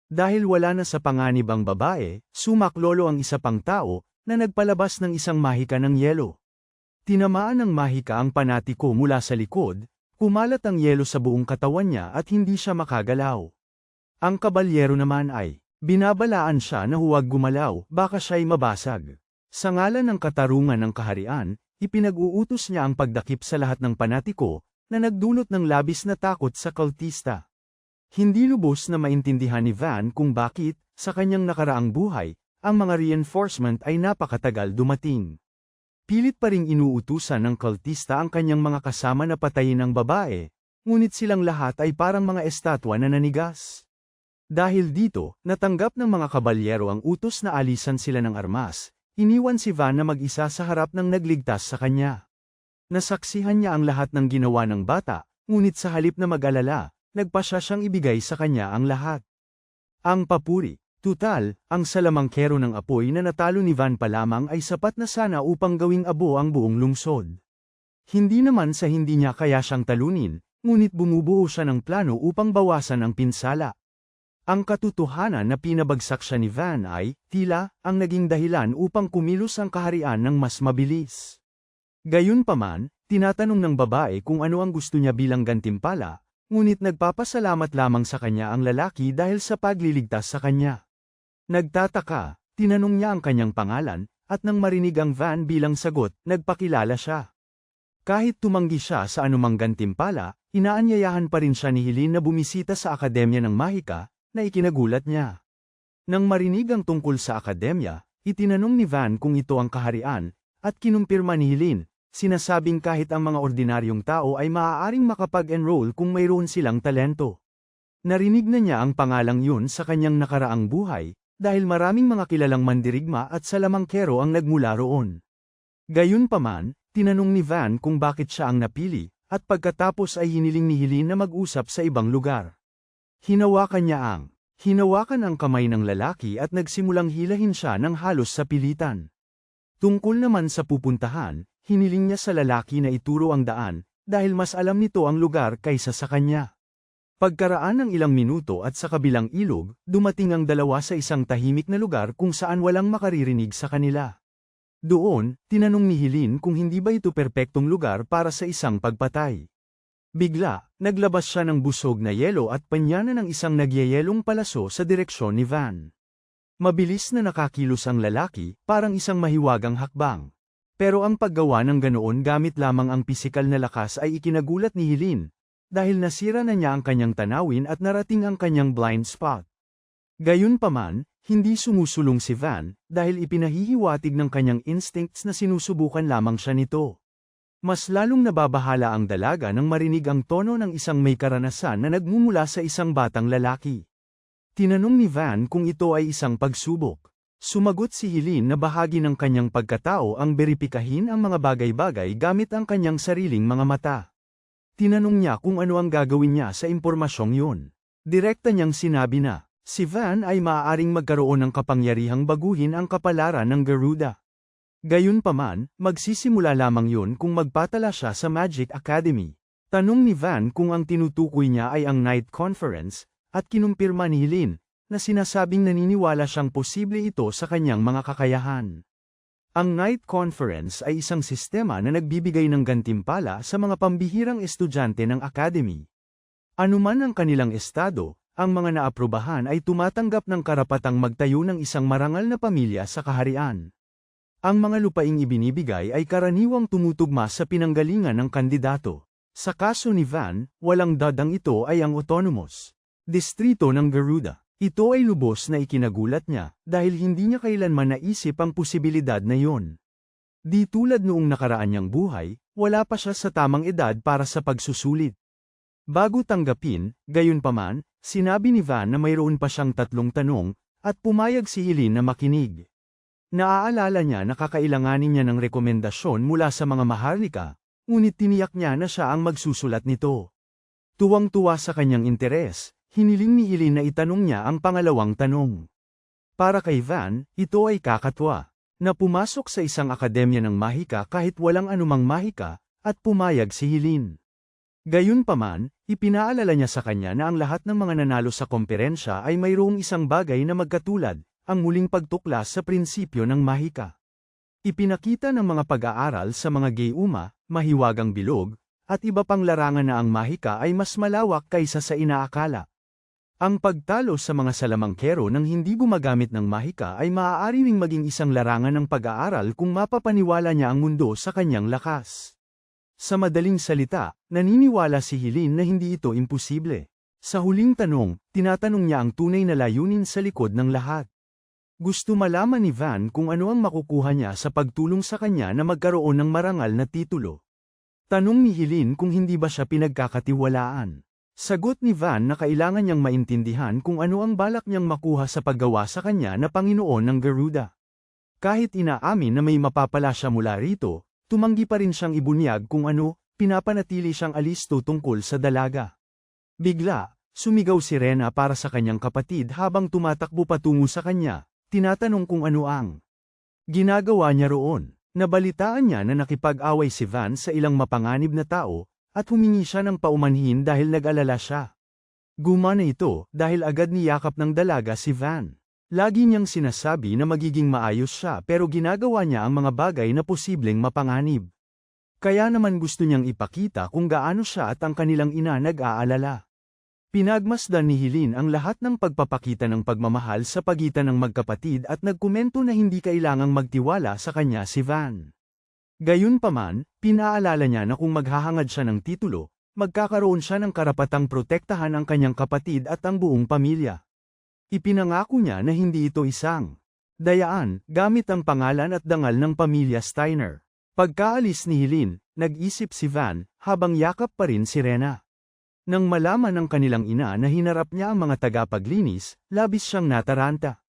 Dahil wala na sa panganib ang babae, sumaklolo ang isa pang tao, na nagpalabas ng isang mahika ng yelo. Tinamaan ng mahika ang panatiko mula sa likod, kumalat ang yelo sa buong katawan niya at hindi siya makagalaw. Ang kabalyero naman ay, binabalaan siya na huwag gumalaw, baka siya'y mabasag. Sa ngalan ng katarungan ng kaharian, ipinag-uutos niya ang pagdakip sa lahat ng panatiko, na nagdulot ng labis na takot sa kultista. Hindi lubos na maintindihan ni Van kung bakit, sa kanyang nakaraang buhay, ang mga reinforcement ay napakatagal dumating. Pilit pa ring inuutusan ng kultista ang kanyang mga kasama na patayin ang babae, ngunit silang lahat ay parang mga estatwa na nanigas. Dahil dito, natanggap ng mga kabalyero ang utos na alisan sila ng armas, iniwan si Van na mag-isa sa harap ng nagligtas sa kanya. Nasaksihan niya ang lahat ng ginawa ng bata, ngunit sa halip na mag-alala, nagpasya siyang ibigay sa kanya ang lahat. Ang papuri. Tutal, ang salamangkero ng apoy na natalo ni Van pa lamang ay sapat na sana upang gawing abo ang buong lungsod. Hindi naman sa hindi niya kaya siyang talunin, ngunit bumubuo siya ng plano upang bawasan ang pinsala. Ang katotohanan na pinabagsak siya ni Van ay, tila, ang naging dahilan upang kumilos ang kaharian ng mas mabilis. Gayunpaman, tinatanong ng babae kung ano ang gusto niya bilang gantimpala, ngunit nagpapasalamat lamang sa kanya ang lalaki dahil sa pagliligtas sa kanya. Nagtataka, tinanong niya ang kanyang pangalan, at nang marinig ang Van bilang sagot, nagpakilala siya. Kahit tumanggi siya sa anumang gantimpala, inaanyayahan pa rin siya ni Helene na bumisita sa Akademya ng Mahika, na ikinagulat niya. Nang marinig ang tungkol sa akademya, itinanong ni Van kung ito ang kaharian, at kinumpirma ni Helene, sinasabing kahit ang mga ordinaryong tao ay maaaring makapag-enroll kung mayroon silang talento. Narinig na niya ang pangalang yun sa kanyang nakaraang buhay, dahil maraming mga kilalang mandirigma at salamangkero ang nagmula roon. Gayunpaman, tinanong ni Van kung bakit siya ang napili, at pagkatapos ay hiniling ni Helene na mag-usap sa ibang lugar. Hinawakan ang kamay ng lalaki at nagsimulang hilahin siya ng halos sa pilitan. Tungkol naman sa pupuntahan, hiniling niya sa lalaki na ituro ang daan, dahil mas alam nito ang lugar kaysa sa kanya. Pagkaraan ng ilang minuto at sa kabilang ilog, dumating ang dalawa sa isang tahimik na lugar kung saan walang makaririnig sa kanila. Doon, tinanong ni Helene kung hindi ba ito perpektong lugar para sa isang pagpatay. Bigla, naglabas siya ng busog na yelo at panyana ng isang nagyayelong palaso sa direksyon ni Van. Mabilis na nakakilos ang lalaki, parang isang mahiwagang hakbang. Pero ang paggawa ng ganoon gamit lamang ang pisikal na lakas ay ikinagulat ni Helene, dahil nasira na niya ang kanyang tanawin at narating ang kanyang blind spot. Gayunpaman, hindi sumusulong si Van, dahil ipinahihiwatig ng kanyang instincts na sinusubukan lamang siya nito. Mas lalong nababahala ang dalaga nang marinig ang tono ng isang may karanasan na nagmumula sa isang batang lalaki. Tinanong ni Van kung ito ay isang pagsubok. Sumagot si Helene na bahagi ng kanyang pagkatao ang beripikahin ang mga bagay-bagay gamit ang kanyang sariling mga mata. Tinanong niya kung ano ang gagawin niya sa impormasyong yun. Direkta niyang sinabi na, si Van ay maaaring magkaroon ng kapangyarihang baguhin ang kapalaran ng Garuda. Gayunpaman, magsisimula lamang yun kung magpatala siya sa Magic Academy. Tanong ni Van kung ang tinutukoy niya ay ang Night Conference, at kinumpirma ni Helene, na sinasabing naniniwala siyang posible ito sa kanyang mga kakayahan. Ang Night Conference ay isang sistema na nagbibigay ng gantimpala sa mga pambihirang estudyante ng Academy. Anuman ang kanilang estado, ang mga naaprubahan ay tumatanggap ng karapatang magtayo ng isang marangal na pamilya sa kaharian. Ang mga lupaing ibinibigay ay karaniwang tumutugma sa pinanggalingan ng kandidato. Sa kaso ni Van, walang dadang ito ay ang autonomous distrito ng Garuda. Ito ay lubos na ikinagulat niya, dahil hindi niya kailanman naisip ang posibilidad na yon. Di tulad noong nakaraan niyang buhay, wala pa siya sa tamang edad para sa pagsusulit. Bago tanggapin, gayunpaman, sinabi ni Van na mayroon pa siyang 3 tanong, at pumayag si Helene na makinig. Naaalala niya na kakailanganin niya ng rekomendasyon mula sa mga maharlika, ngunit tiniyak niya na siya ang magsusulat nito. Tuwang-tuwa sa kanyang interes, hiniling ni Helene na itanong niya ang pangalawang tanong. Para kay Van, ito ay kakatwa, na pumasok sa isang akademya ng mahika kahit walang anumang mahika, at pumayag si Helene. Gayunpaman, ipinaalala niya sa kanya na ang lahat ng mga nanalo sa komperensya ay mayroong isang bagay na magkatulad, ang muling pagtuklas sa prinsipyo ng mahika. Ipinakita ng mga pag-aaral sa mga gayuma, mahiwagang bilog, at iba pang larangan na ang mahika ay mas malawak kaysa sa inaakala. Ang pagtalo sa mga salamangkero nang hindi gumagamit ng mahika ay maaari ring maging isang larangan ng pag-aaral kung mapapaniwala niya ang mundo sa kanyang lakas. Sa madaling salita, naniniwala si Helene na hindi ito imposible. Sa huling tanong, tinatanong niya ang tunay na layunin sa likod ng lahat. Gusto malaman ni Van kung ano ang makukuha niya sa pagtulong sa kanya na magkaroon ng marangal na titulo. Tanong ni Helene kung hindi ba siya pinagkakatiwalaan. Sagot ni Van na kailangan niyang maintindihan kung ano ang balak niyang makuha sa paggawa sa kanya na Panginoon ng Garuda. Kahit inaamin na may mapapala siya mula rito, tumanggi pa rin siyang ibunyag kung ano, pinapanatili siyang alisto tungkol sa dalaga. Bigla, sumigaw si Rena para sa kanyang kapatid habang tumatakbo patungo sa kanya, tinatanong kung ano ang ginagawa niya roon. Nabalitaan niya na nakipag-away si Van sa ilang mapanganib na tao, at humingi siya ng paumanhin dahil nag-alala siya. Gumana ito dahil agad niyakap ng dalaga si Van. Lagi niyang sinasabi na magiging maayos siya pero ginagawa niya ang mga bagay na posibleng mapanganib. Kaya naman gusto niyang ipakita kung gaano siya at ang kanilang ina nag-aalala. Pinagmasdan ni Helene ang lahat ng pagpapakita ng pagmamahal sa pagitan ng magkapatid at nagkomento na hindi kailangang magtiwala sa kanya si Van. Gayunpaman, pinaalala niya na kung maghahangad siya ng titulo, magkakaroon siya ng karapatang protektahan ang kanyang kapatid at ang buong pamilya. Ipinangako niya na hindi ito isang dayaan gamit ang pangalan at dangal ng pamilya Steiner. Pagkaalis ni Helene, nag-isip si Van, habang yakap pa rin si Rena. Nang malaman ng kanilang ina na hinarap niya ang mga tagapaglinis, labis siyang nataranta.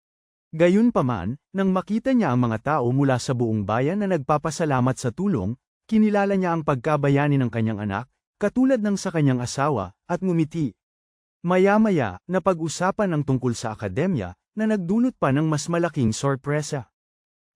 Gayunpaman, nang makita niya ang mga tao mula sa buong bayan na nagpapasalamat sa tulong, kinilala niya ang pagkabayani ng kanyang anak, katulad ng sa kanyang asawa, at ngumiti. Maya-maya, napag-usapan ang tungkol sa akademya, na nagdulot pa ng mas malaking sorpresa.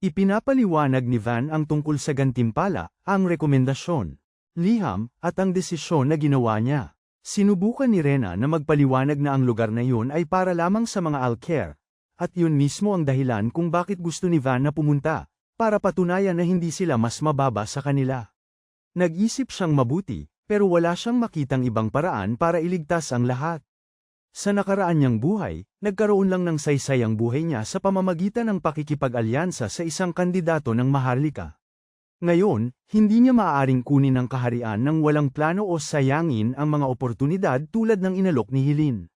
Ipinapaliwanag ni Van ang tungkol sa gantimpala, ang rekomendasyon, liham, at ang desisyon na ginawa niya. Sinubukan ni Rena na magpaliwanag na ang lugar na yun ay para lamang sa mga Alcaire, at yun mismo ang dahilan kung bakit gusto ni Van na pumunta, para patunayan na hindi sila mas mababa sa kanila. Nag-isip siyang mabuti, pero wala siyang makitang ibang paraan para iligtas ang lahat. Sa nakaraan niyang buhay, nagkaroon lang ng saysay ang buhay niya sa pamamagitan ng pakikipag-alyansa sa isang kandidato ng maharlika. Ngayon, hindi niya maaaring kunin ang kaharian nang walang plano o sayangin ang mga oportunidad tulad ng inalok ni Helene.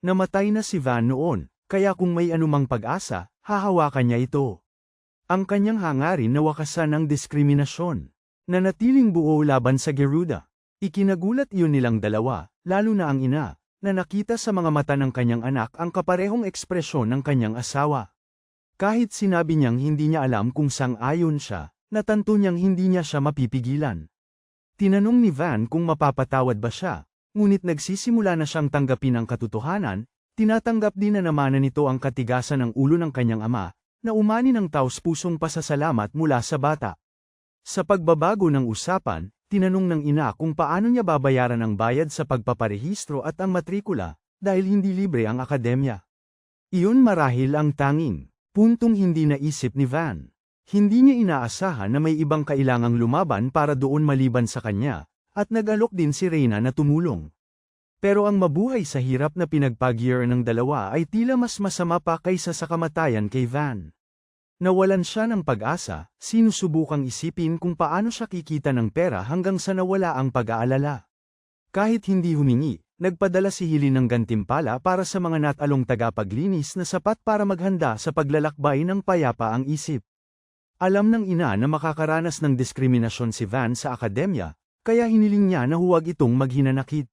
Namatay na si Van noon, kaya kung may anumang pag-asa, hahawakan niya ito. Ang kanyang hangarin na wakasan ang diskriminasyon. Nanatiling buo laban sa Geruda. Ikinagulat iyon nilang dalawa, lalo na ang ina, na nakita sa mga mata ng kanyang anak ang kaparehong ekspresyon ng kanyang asawa. Kahit sinabi niyang hindi niya alam kung sang-ayon siya, natanto niyang hindi niya siya mapipigilan. Tinanong ni Van kung mapapatawad ba siya, ngunit nagsisimula na siyang tanggapin ang katotohanan. Tinatanggap din na naman nito ang katigasan ng ulo ng kanyang ama, na umani ng taos-pusong pasasalamat mula sa bata. Sa pagbabago ng usapan, tinanong ng ina kung paano niya babayaran ang bayad sa pagpaparehistro at ang matrikula, dahil hindi libre ang akademya. Iyon marahil ang tanging puntong hindi naisip ni Van. Hindi niya inaasahan na may ibang kailangang lumaban para doon maliban sa kanya, at nag-alok din si Reyna na tumulong. Pero ang mabuhay sa hirap na pinagpag-year ng dalawa ay tila mas masama pa kaysa sa kamatayan kay Van. Nawalan siya ng pag-asa, sinusubukang isipin kung paano siya kikita ng pera hanggang sa nawala ang pag-aalala. Kahit hindi humingi, nagpadala si Helene ng gantimpala para sa mga natalong tagapaglinis na sapat para maghanda sa paglalakbay ng payapa ang isip. Alam ng ina na makakaranas ng diskriminasyon si Van sa akademya, kaya hiniling niya na huwag itong maghinanakit.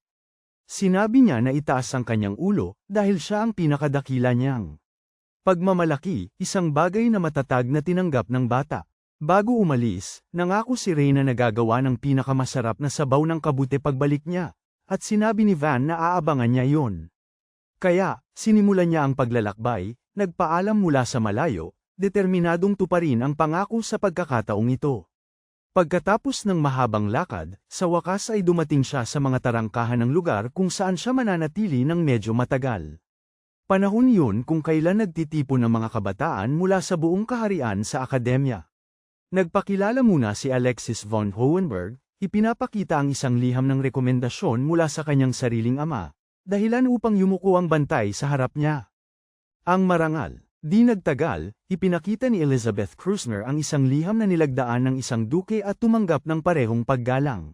Sinabi niya na itaas ang kanyang ulo, dahil siya ang pinakadakila niyang pagmamalaki, isang bagay na matatag na tinanggap ng bata. Bago umalis, nangako si Reyna na gagawa ng pinakamasarap na sabaw ng kabute pagbalik niya, at sinabi ni Van na aabangan niya yon. Kaya, sinimulan niya ang paglalakbay, nagpaalam mula sa malayo, determinadong tuparin ang pangako sa pagkakataong ito. Pagkatapos ng mahabang lakad, sa wakas ay dumating siya sa mga tarangkahan ng lugar kung saan siya mananatili ng medyo matagal. Panahon yun kung kailan nagtitipon ng mga kabataan mula sa buong kaharian sa akademya. Nagpakilala muna si Alexis von Hohenberg, ipinapakita ang isang liham ng rekomendasyon mula sa kanyang sariling ama, dahilan upang yumuko ang bantay sa harap niya. Ang marangal. Di nagtagal, ipinakita ni Elizabeth Krusner ang isang liham na nilagdaan ng isang duke at tumanggap ng parehong paggalang.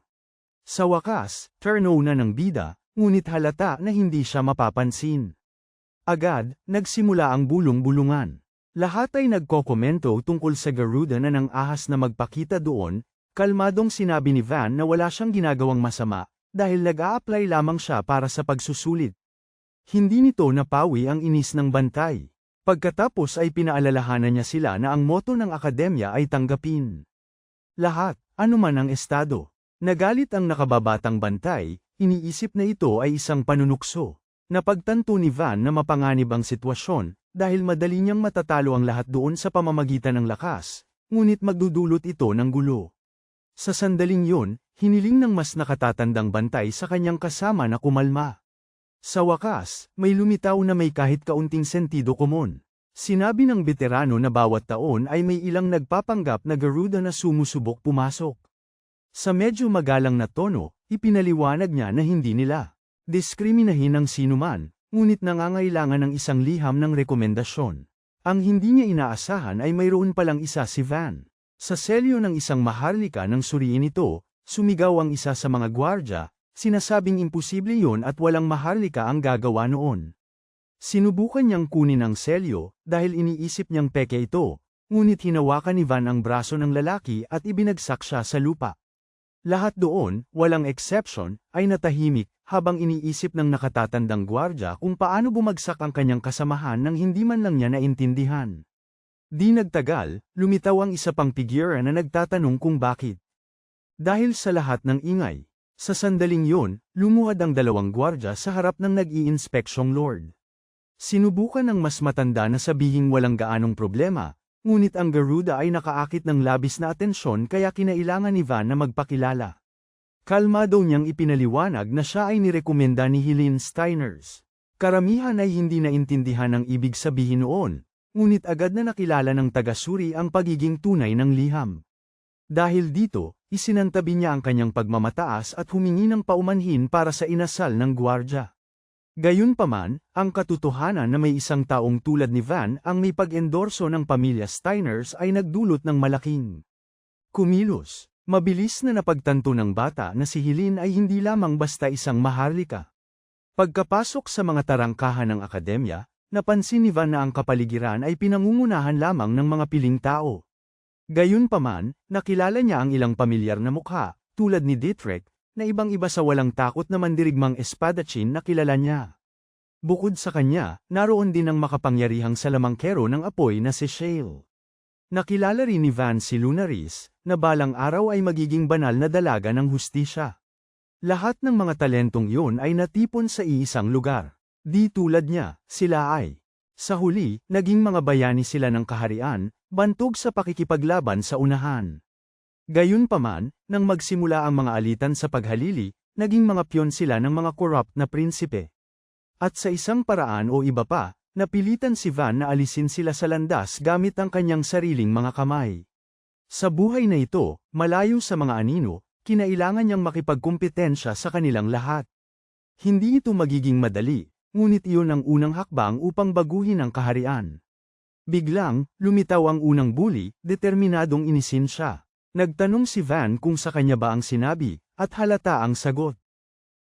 Sa wakas, turno na ng bida, ngunit halata na hindi siya mapapansin. Agad, nagsimula ang bulong-bulungan. Lahat ay nagkokomento tungkol sa Garuda na nang ahas na magpakita doon, kalmadong sinabi ni Van na wala siyang ginagawang masama, dahil nag-a-apply lamang siya para sa pagsusulit. Hindi nito napawi ang inis ng bantay. Pagkatapos ay pinaalalahanan niya sila na ang motto ng akademya ay tanggapin lahat, anuman ang estado. Nagalit ang nakababatang bantay, iniisip na ito ay isang panunukso. Napagtanto ni Van na mapanganib ang sitwasyon, dahil madali niyang matatalo ang lahat doon sa pamamagitan ng lakas, ngunit magdudulot ito ng gulo. Sa sandaling yun, hiniling ng mas nakatatandang bantay sa kanyang kasama na kumalma. Sa wakas, may lumitaw na may kahit kaunting sentido komon. Sinabi ng veterano na bawat taon ay may ilang nagpapanggap na Garuda na sumusubok pumasok. Sa medyo magalang na tono, ipinaliwanag niya na hindi nila diskriminahin ang sinuman, ngunit nangangailangan ng isang liham ng rekomendasyon. Ang hindi niya inaasahan ay mayroon palang isa si Van. Sa selyo ng isang maharlika ng suriin ito, sumigaw ang isa sa mga gwardya, sinasabing imposible yon at walang maharlika ang gagawa noon. Sinubukan niyang kunin ang selyo, dahil iniisip niyang peke ito, ngunit hinawakan ni Van ang braso ng lalaki at ibinagsak siya sa lupa. Lahat doon, walang exception, ay natahimik, habang iniisip ng nakatatandang gwardya kung paano bumagsak ang kanyang kasamahan nang hindi man lang niya naintindihan. Di nagtagal, lumitaw ang isa pang figura na nagtatanong kung bakit. Dahil sa lahat ng ingay, sa sandaling yun, lumuhad ang dalawang gwardya sa harap ng nag-i-inspeksyong lord. Sinubukan ng mas matanda na sabihing walang gaanong problema, ngunit ang Garuda ay nakaakit ng labis na atensyon kaya kinailangan ni Van na magpakilala. Kalmado niyang ipinaliwanag na siya ay nirekomenda ni Helene Steiners. Karamihan ay hindi naintindihan ang ibig sabihin noon, ngunit agad na nakilala ng taga-suri ang pagiging tunay ng liham. Dahil dito, isinantabi niya ang kanyang pagmamataas at humingi ng paumanhin para sa inasal ng gwardya. Gayunpaman, ang katotohanan na may isang taong tulad ni Van ang may pag-endorso ng pamilya Steiners ay nagdulot ng malaking kumilos. Mabilis na napagtanto ng bata na si Helene ay hindi lamang basta isang maharlika. Pagkapasok sa mga tarangkahan ng akademya, napansin ni Van na ang kapaligiran ay pinangungunahan lamang ng mga piling tao. Gayunpaman, nakilala niya ang ilang pamilyar na mukha, tulad ni Dietrich, na ibang-iba sa walang takot na mandirigmang espadachim na kilala niya. Bukod sa kanya, naroon din ang makapangyarihang salamangkero ng apoy na si Shale. Nakilala rin ni Van si Lunaris, na balang araw ay magiging banal na dalaga ng hustisya. Lahat ng mga talentong yun ay natipon sa iisang lugar. Di tulad niya, sila ay. Sa huli, naging mga bayani sila ng kaharian, bantog sa pakikipaglaban sa unahan. Gayunpaman, nang magsimula ang mga alitan sa paghalili, naging mga piyon sila ng mga corrupt na prinsipe. At sa isang paraan o iba pa, napilitan si Van na alisin sila sa landas gamit ang kanyang sariling mga kamay. Sa buhay na ito, malayo sa mga anino, kinailangan niyang makipagkumpetensya sa kanilang lahat. Hindi ito magiging madali, ngunit iyon ang unang hakbang upang baguhin ang kaharian. Biglang, lumitaw ang unang bully, determinadong inisin siya. Nagtanong si Van kung sa kanya ba ang sinabi, at halata ang sagot.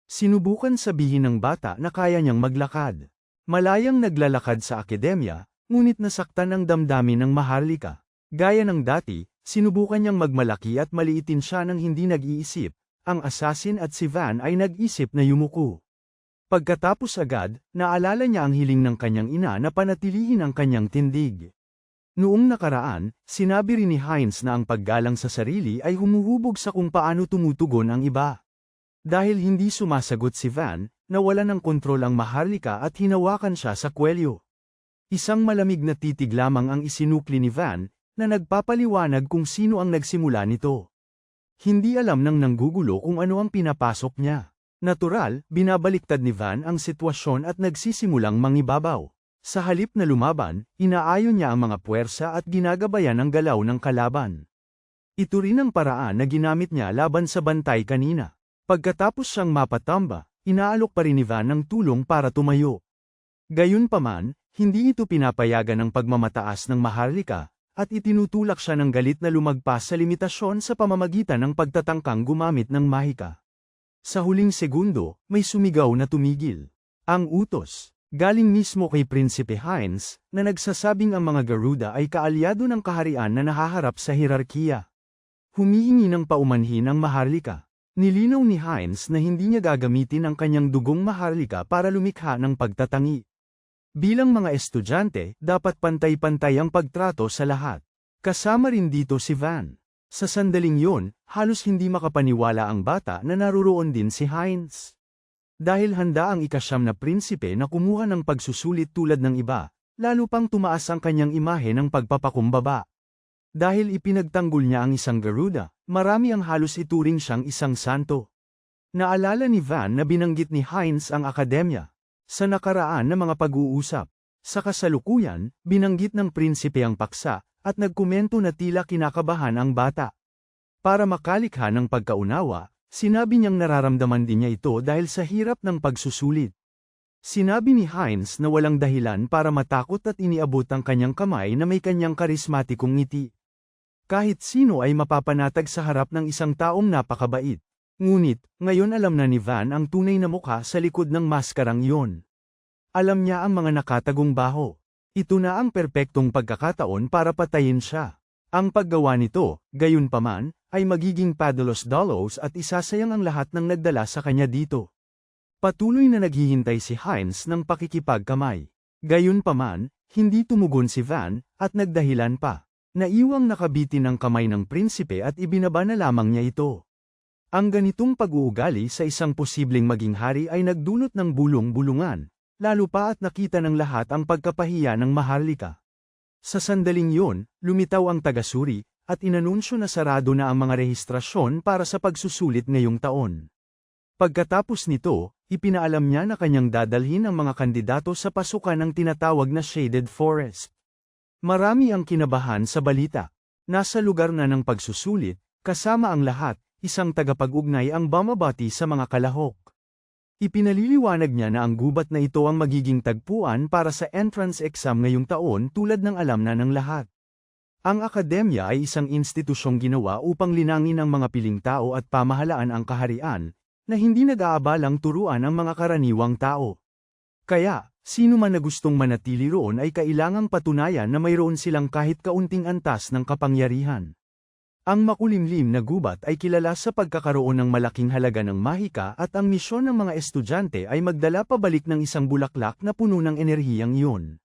Sinubukan sabihin ng bata na kaya niyang maglakad. Malayang naglalakad sa akademya, ngunit nasaktan ang damdamin ng maharlika. Gaya ng dati, sinubukan niyang magmalaki at maliitin siya nang hindi nag-iisip. Ang assassin at si Van ay nag-isip na yumuko. Pagkatapos agad, naalala niya ang hiling ng kanyang ina na panatilihin ang kanyang tindig. Noong nakaraan, sinabi rin ni Heinz na ang paggalang sa sarili ay humuhubog sa kung paano tumutugon ang iba. Dahil hindi sumasagot si Van, nawalan ng kontrol ang maharlika at hinawakan siya sa kwelyo. Isang malamig na titig lamang ang isinukli ni Van, na nagpapaliwanag kung sino ang nagsimula nito. Hindi alam ng nanggugulo kung ano ang pinapasok niya. Natural, binabaliktad ni Van ang sitwasyon at nagsisimulang mangibabaw. Sa halip na lumaban, inaayon niya ang mga puwersa at ginagabayan ang galaw ng kalaban. Ito rin ang paraan na ginamit niya laban sa bantay kanina. Pagkatapos siyang mapatamba, inaalok pa rin ni Van ng tulong para tumayo. Gayunpaman, hindi ito pinapayagan ng pagmamataas ng maharlika, at itinutulak siya ng galit na lumagpas sa limitasyon sa pamamagitan ng pagtatangkang gumamit ng mahika. Sa huling segundo, may sumigaw na tumigil. Ang utos. Galing mismo kay Prinsipe Heinz, na nagsasabing ang mga Garuda ay kaalyado ng kaharian na nahaharap sa hierarkiya. Humihingi ng paumanhin ang maharlika. Nilinaw ni Heinz na hindi niya gagamitin ang kanyang dugong maharlika para lumikha ng pagtatangi. Bilang mga estudyante, dapat pantay-pantay ang pagtrato sa lahat. Kasama rin dito si Van. Sa sandaling yon, halos hindi makapaniwala ang bata na naruroon din si Heinz. Dahil handa ang ikasyam na prinsipe na kumuha ng pagsusulit tulad ng iba, lalo pang tumaas ang kanyang imahe ng pagpapakumbaba. Dahil ipinagtanggol niya ang isang Garuda, marami ang halos ituring siyang isang santo. Naalala ni Van na binanggit ni Heinz ang akademya. Sa nakaraan na mga pag-uusap, sa kasalukuyan, binanggit ng prinsipe ang paksa, at nagkomento na tila kinakabahan ang bata. Para makalikha ng pagkaunawa, sinabi niyang nararamdaman din niya ito dahil sa hirap ng pagsusulit. Sinabi ni Heinz na walang dahilan para matakot at iniabot ang kanyang kamay na may kanyang karismatikong ngiti. Kahit sino ay mapapanatag sa harap ng isang taong napakabait. Ngunit, ngayon alam na ni Van ang tunay na mukha sa likod ng maskarang iyon. Alam niya ang mga nakatagong baho. Ito na ang perpektong pagkakataon para patayin siya. Ang paggawa nito, gayunpaman, ay magiging padalos-dalos at isasayang ang lahat ng nagdala sa kanya dito. Patuloy na naghihintay si Heinz ng pakikipagkamay. Gayunpaman, hindi tumugon si Van, at nagdahilan pa. Naiwang nakabitin ang kamay ng prinsipe at ibinaba na lamang niya ito. Ang ganitong pag-uugali sa isang posibleng maging hari ay nagdulot ng bulong-bulungan, lalo pa at nakita ng lahat ang pagkapahiya ng Maharlika. Sa sandaling yun, lumitaw ang tagasuri, at inanunsyo na sarado na ang mga rehistrasyon para sa pagsusulit ngayong taon. Pagkatapos nito, ipinaalam niya na kanyang dadalhin ang mga kandidato sa pasukan ng tinatawag na Shaded Forest. Marami ang kinabahan sa balita. Nasa lugar na ng pagsusulit, kasama ang lahat, isang tagapag-ugnay ang bumabati sa mga kalahok. Ipinaliliwanag niya na ang gubat na ito ang magiging tagpuan para sa entrance exam ngayong taon tulad ng alam na ng lahat. Ang akademya ay isang institusyong ginawa upang linangin ang mga piling tao at pamahalaan ang kaharian, na hindi nag-aabalang turuan ang mga karaniwang tao. Kaya, sino man na gustong manatili roon ay kailangang patunayan na mayroon silang kahit kaunting antas ng kapangyarihan. Ang makulimlim na gubat ay kilala sa pagkakaroon ng malaking halaga ng mahika at ang misyon ng mga estudyante ay magdala pabalik ng isang bulaklak na puno ng enerhiyang iyon.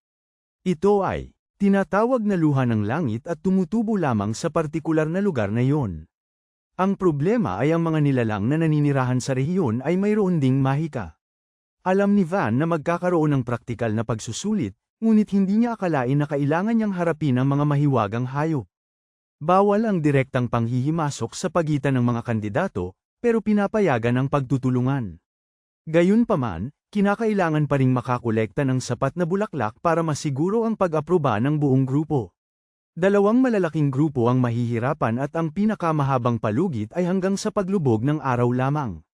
Ito ay tinatawag na luha ng langit at tumutubo lamang sa partikular na lugar na iyon. Ang problema ay ang mga nilalang na naninirahan sa rehiyon ay mayroon ding mahika. Alam ni Van na magkakaroon ng praktikal na pagsusulit, ngunit hindi niya akalain na kailangan niyang harapin ang mga mahiwagang hayop. Bawal ang direktang panghihimasok sa pagitan ng mga kandidato, pero pinapayagan ang pagtutulungan. Gayunpaman, kinakailangan pa ring makakolekta ng sapat na bulaklak para masiguro ang pag-aproba ng buong grupo. Dalawang malalaking grupo ang mahihirapan at ang pinakamahabang palugit ay hanggang sa paglubog ng araw lamang.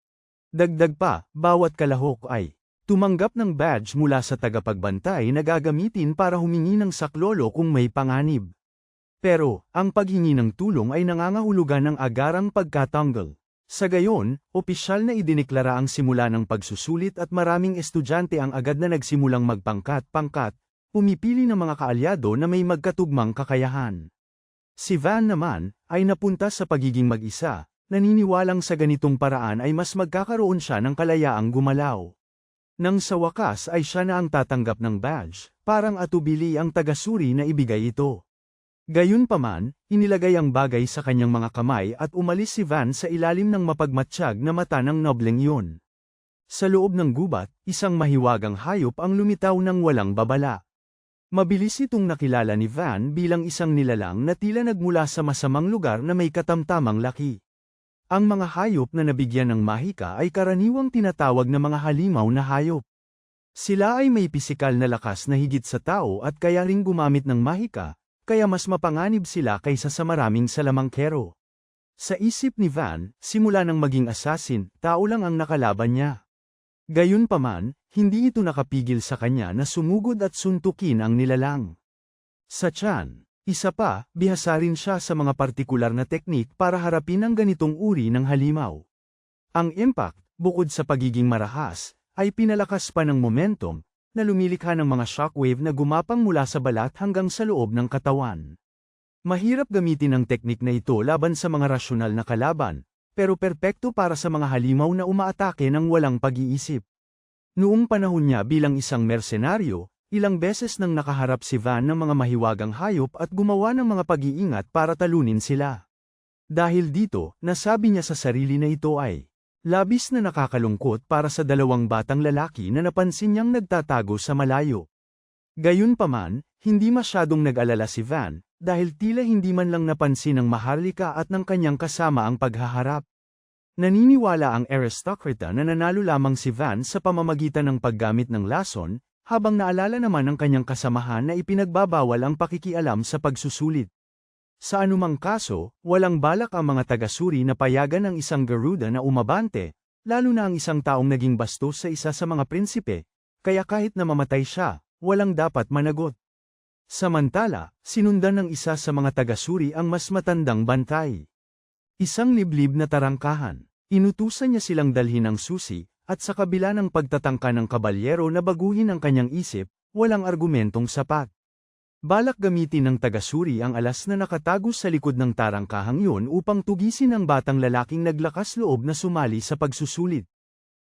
Dagdag pa, bawat kalahok ay tumanggap ng badge mula sa tagapagbantay na gagamitin para humingi ng saklolo kung may panganib. Pero, ang paghingi ng tulong ay nangangahulugan ng agarang pagkatanggal. Sa gayon, opisyal na idineklara ang simula ng pagsusulit at maraming estudyante ang agad na nagsimulang magpangkat-pangkat, pumipili ng mga kaalyado na may magkatugmang kakayahan. Si Van naman, ay napunta sa pagiging mag-isa, naniniwalang sa ganitong paraan ay mas magkakaroon siya ng kalayaang gumalaw. Nang sa wakas ay siya na ang tatanggap ng badge, parang atubili ang tagasuri na ibigay ito. Gayunpaman, inilagay ang bagay sa kanyang mga kamay at umalis si Van sa ilalim ng mapagmatsyag na mata ng nobleng yun. Sa loob ng gubat, isang mahiwagang hayop ang lumitaw ng walang babala. Mabilis itong nakilala ni Van bilang isang nilalang na tila nagmula sa masamang lugar na may katamtamang laki. Ang mga hayop na nabigyan ng mahika ay karaniwang tinatawag na mga halimaw na hayop. Sila ay may pisikal na lakas na higit sa tao at kaya ring gumamit ng mahika, kaya mas mapanganib sila kaysa sa maraming salamangkero. Sa isip ni Van, simula nang maging assassin, tao lang ang nakalaban niya. Gayunpaman, hindi ito nakapigil sa kanya na sumugod at suntukin ang nilalang. Sa tiyan, isa pa, bihasa rin siya sa mga partikular na teknik para harapin ang ganitong uri ng halimaw. Ang impact, bukod sa pagiging marahas, ay pinalakas pa ng momentum, na lumilikha ng mga shockwave na gumapang mula sa balat hanggang sa loob ng katawan. Mahirap gamitin ang teknik na ito laban sa mga rasyonal na kalaban, pero perpekto para sa mga halimaw na umaatake ng walang pag-iisip. Noong panahon niya bilang isang mersenaryo, ilang beses nang nakaharap si Van ng mga mahiwagang hayop at gumawa ng mga pag-iingat para talunin sila. Dahil dito, nasabi niya sa sarili na ito ay labis na nakakalungkot para sa dalawang batang lalaki na napansin niyang nagtatago sa malayo. Gayunpaman, hindi masyadong nag-alala si Van, dahil tila hindi man lang napansin ng Maharlika at ng kanyang kasama ang paghaharap. Naniniwala ang aristokrata na nanalo lamang si Van sa pamamagitan ng paggamit ng lason, habang naalala naman ng kanyang kasamahan na ipinagbabawal ang pakikialam sa pagsusulit. Sa anumang kaso, walang balak ang mga tagasuri na payagan ang isang Garuda na umabante, lalo na ang isang taong naging bastos sa isa sa mga prinsipe, kaya kahit na mamatay siya, walang dapat managot. Samantala, sinundan ng isa sa mga tagasuri ang mas matandang bantay. Isang liblib na tarangkahan. Inutusan niya silang dalhin ng susi, at sa kabila ng pagtatangka ng kabalyero na baguhin ang kanyang isip, walang argumentong sapat. Balak gamitin ng taga-suri ang alas na nakatago sa likod ng tarangkahang yun upang tugisin ang batang lalaking naglakas loob na sumali sa pagsusulit.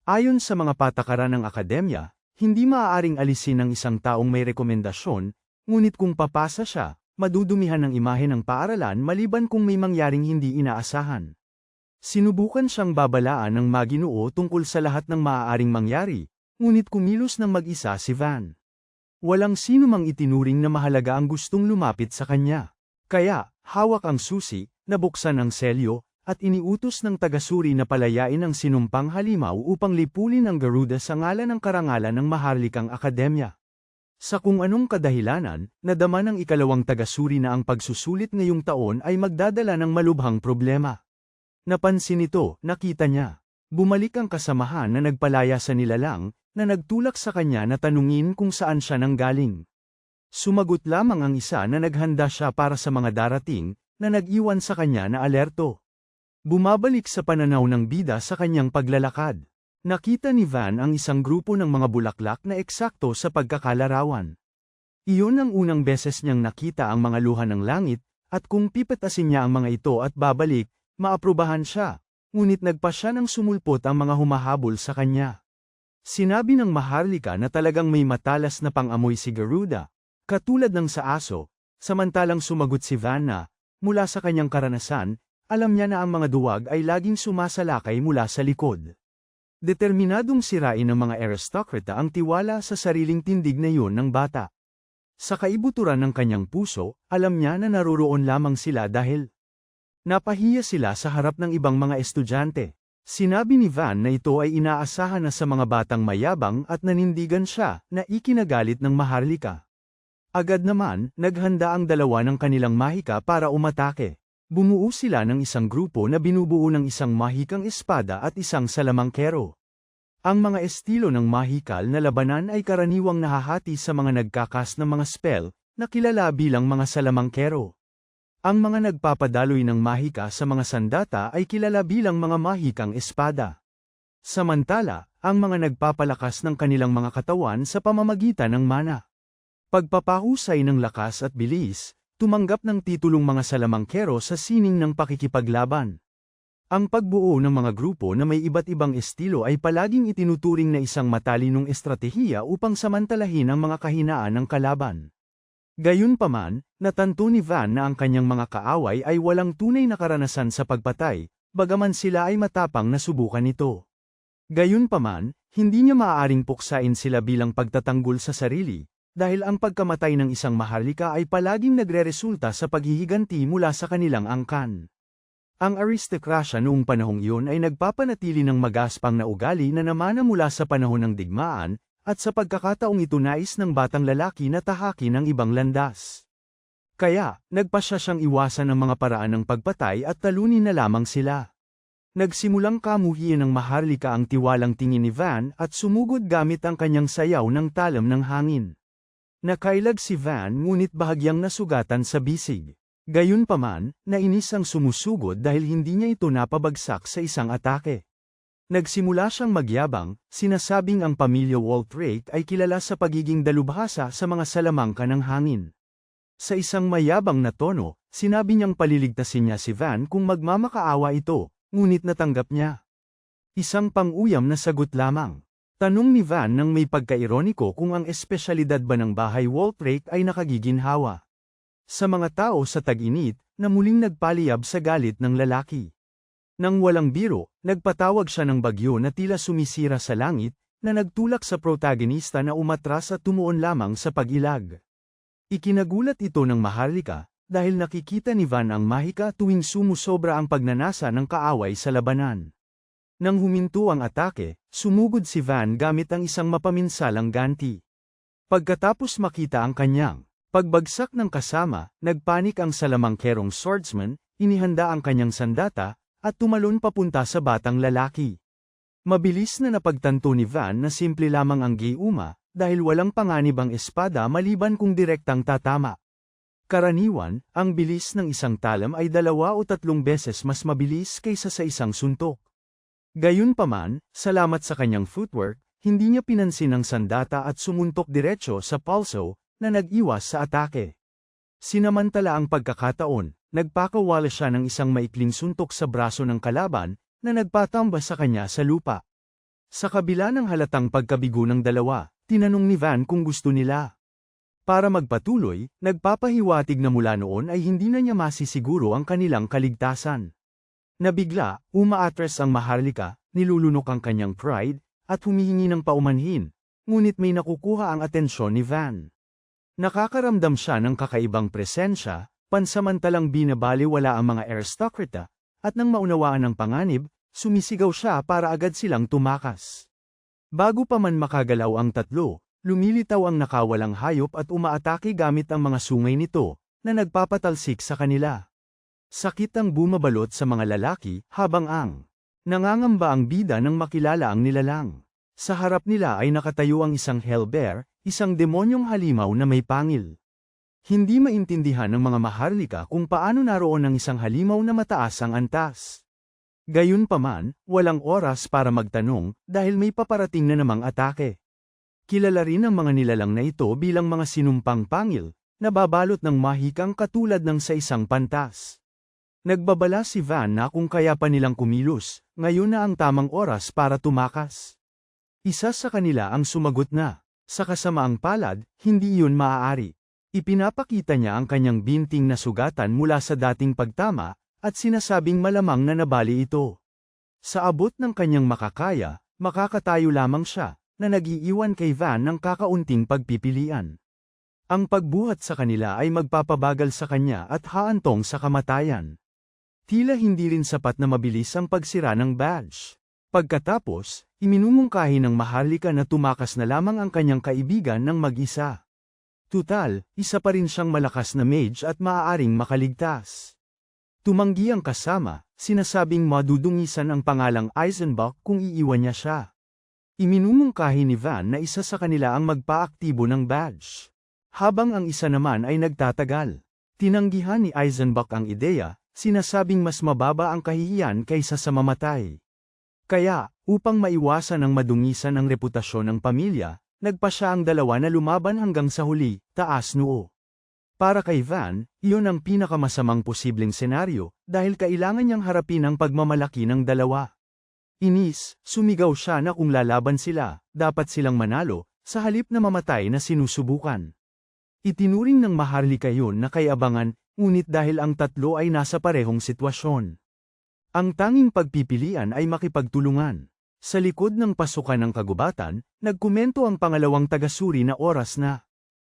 Ayon sa mga patakaran ng akademya, hindi maaaring alisin ng isang taong may rekomendasyon, ngunit kung papasa siya, madudumihan ang imahe ng paaralan maliban kung may mangyaring hindi inaasahan. Sinubukan siyang babalaan ng maginoo tungkol sa lahat ng maaaring mangyari, ngunit kumilos ng mag-isa si Van. Walang sino mang itinuring na mahalaga ang gustong lumapit sa kanya. Kaya, hawak ang susi, nabuksan ang selyo, at iniutos ng taga-suri na palayain ang sinumpang halimaw upang lipulin ang Garuda sa ngalan ng karangalan ng maharlikang akademya. Sa kung anong kadahilanan, nadama ng ikalawang taga-suri na ang pagsusulit ngayong taon ay magdadala ng malubhang problema. Napansin ito, nakita niya. Bumalik ang kasamahan na nagpalaya sa nilalang, na nagtulak sa kanya na tanungin kung saan siya nanggaling. Sumagot lamang ang isa na naghanda siya para sa mga darating, na nag-iwan sa kanya na alerto. Bumabalik sa pananaw ng bida sa kanyang paglalakad. Nakita ni Van ang isang grupo ng mga bulaklak na eksakto sa pagkakalarawan. Iyon ang unang beses niyang nakita ang mga luha ng langit, at kung pipetasin niya ang mga ito at babalik, maaprubahan siya, ngunit nagpa siya ng sumulpot ang mga humahabol sa kanya. Sinabi ng Maharlika na talagang may matalas na pang-amoy si Garuda, katulad ng sa aso, samantalang sumagot si Van na, mula sa kanyang karanasan, alam niya na ang mga duwag ay laging sumasalakay mula sa likod. Determinadong sirain ng mga aristokrata ang tiwala sa sariling tindig na yun ng bata. Sa kaibuturan ng kanyang puso, alam niya na naroroon lamang sila dahil napahiya sila sa harap ng ibang mga estudyante. Sinabi ni Van na ito ay inaasahan na sa mga batang mayabang at nanindigan siya na ikinagalit ng Maharlika. Agad naman, naghanda ang dalawa ng kanilang mahika para umatake. Bumuo sila ng isang grupo na binubuo ng isang mahikang espada at isang salamangkero. Ang mga estilo ng mahikal na labanan ay karaniwang nahahati sa mga nagkakas ng mga spell, na kilala bilang mga salamangkero. Ang mga nagpapadaloy ng mahika sa mga sandata ay kilala bilang mga mahikang espada. Samantala, ang mga nagpapalakas ng kanilang mga katawan sa pamamagitan ng mana. Pagpapahusay ng lakas at bilis, tumanggap ng titulong mga salamangkero sa sining ng pakikipaglaban. Ang pagbuo ng mga grupo na may iba't ibang estilo ay palaging itinuturing na isang matalinong estratehiya upang samantalahin ang mga kahinaan ng kalaban. Gayunpaman, natanto ni Van na ang kanyang mga kaaway ay walang tunay na karanasan sa pagpatay, bagaman sila ay matapang na subukan ito. Gayunpaman, hindi niya maaaring puksain sila bilang pagtatanggol sa sarili, dahil ang pagkamatay ng isang Maharlika ay palaging nagreresulta sa paghihiganti mula sa kanilang angkan. Ang aristokrasya noong panahong iyon ay nagpapanatili ng magaspang na ugali na namana mula sa panahon ng digmaan, at sa pagkakataong ito nais ng batang lalaki na tahakin ang ibang landas. Kaya, nagpasya siyang iwasan ang mga paraan ng pagpatay at talunin na lamang sila. Nagsimulang kamuhian ng Maharlika ang tiwalang tingin ni Van at sumugod gamit ang kanyang sayaw ng talam ng hangin. Nakailag si Van ngunit bahagyang nasugatan sa bisig. Gayunpaman, nainis ang sumusugod dahil hindi niya ito napabagsak sa isang atake. Nagsimula siyang magyabang, sinasabing ang pamilya Waldrake ay kilala sa pagiging dalubhasa sa mga salamangka ng hangin. Sa isang mayabang na tono, sinabi niyang paliligtasin niya si Van kung magmamakaawa ito, ngunit natanggap niya. Isang pang-uyam na sagot lamang. Tanong ni Van nang may pagka-ironiko kung ang espesyalidad ba ng bahay Waldrake ay nakagiginhawa. Sa mga tao sa tag-init, na muling nagpaliyab sa galit ng lalaki. Nang walang biro, nagpatawag siya ng bagyo na tila sumisira sa langit, na nagtulak sa protagonista na umatras at tumuon lamang sa pag-ilag. Ikinagulat ito ng Maharlika, dahil nakikita ni Van ang mahika tuwing sumusobra ang pagnanasa ng kaaway sa labanan. Nang huminto ang atake, sumugod si Van gamit ang isang mapaminsalang ganti. Pagkatapos makita ang kanyang pagbagsak ng kasama, nagpanik ang salamangkerong swordsman, inihanda ang kanyang sandata, at tumalon papunta sa batang lalaki. Mabilis na napagtanto ni Van na simple lamang ang giuma, dahil walang panganib ang espada maliban kung direktang tatama. Karaniwan, ang bilis ng isang talam ay 2 o 3 beses mas mabilis kaysa sa isang suntok. Gayunpaman, salamat sa kanyang footwork, hindi niya pinansin ang sandata at sumuntok diretso sa pulso, na nag-iwas sa atake. Sinamantala ang pagkakataon, nagpakawala siya ng isang maikling suntok sa braso ng kalaban, na nagpatamba sa kanya sa lupa. Sa kabila ng halatang pagkabigo ng dalawa, tinanong ni Van kung gusto nila. Para magpatuloy, nagpapahiwatig na mula noon ay hindi na niya masisiguro ang kanilang kaligtasan. Nabigla, umaatras ang Maharlika, nilulunok ang kanyang pride, at humihingi ng paumanhin, ngunit may nakukuha ang atensyon ni Van. Nakakaramdam siya ng kakaibang presensya, pansamantalang binabaliwala ang mga aristokrata, at nang maunawaan ang panganib, sumisigaw siya para agad silang tumakas. Bago pa man makagalaw ang tatlo, lumilitaw ang nakawalang hayop at umaatake gamit ang mga sungay nito, na nagpapatalsik sa kanila. Sakit ang bumabalot sa mga lalaki, habang nangangamba ang bida nang makilala ang nilalang. Sa harap nila ay nakatayo ang isang hellbear, isang demonyong halimaw na may pangil. Hindi maintindihan ng mga Maharlika kung paano naroon ang isang halimaw na mataas ang antas. Gayunpaman, walang oras para magtanong, dahil may paparating na namang atake. Kilala rin ang mga nilalang na ito bilang mga sinumpang pangil, na babalot ng mahikang katulad ng sa isang pantas. Nagbabala si Van na kung kaya pa nilang kumilos, ngayon na ang tamang oras para tumakas. Isa sa kanila ang sumagot na, sa kasamaang palad, hindi iyon maaari. Ipinapakita niya ang kanyang binting na sugatan mula sa dating pagtama, at sinasabing malamang na nabali ito. Sa abot ng kanyang makakaya, makakatayo lamang siya, na nag-iiwan kay Van ng kakaunting pagpipilian. Ang pagbuhat sa kanila ay magpapabagal sa kanya at haantong sa kamatayan. Tila hindi rin sapat na mabilis ang pagsira ng badge. Pagkatapos, iminumungkahi ng Maharlika na tumakas na lamang ang kanyang kaibigan ng mag-isa. Tutal, isa pa rin siyang malakas na mage at maaaring makaligtas. Tumanggi ang kasama, sinasabing madudungisan ang pangalang Eisenbach kung iiwan niya siya. Iminumungkahi ni Van na isa sa kanila ang magpaaktibo ng badge. Habang ang isa naman ay nagtatagal. Tinanggihan ni Eisenbach ang ideya, sinasabing mas mababa ang kahihiyan kaysa sa mamatay. Kaya, upang maiwasan ang madungisan ang reputasyon ng pamilya, nagpa siya ang dalawa na lumaban hanggang sa huli, taas noo. Para kay Van, iyon ang pinakamasamang posibleng senaryo, dahil kailangan niyang harapin ang pagmamalaki ng dalawa. Inis, sumigaw siya na kung lalaban sila, dapat silang manalo, sa halip na mamatay na sinusubukan. Itinuring ng Maharlika yun na kay-abangan, ngunit dahil ang tatlo ay nasa parehong sitwasyon. Ang tanging pagpipilian ay makipagtulungan. Sa likod ng pasukan ng kagubatan, nagkomento ang pangalawang tagasuri na oras na.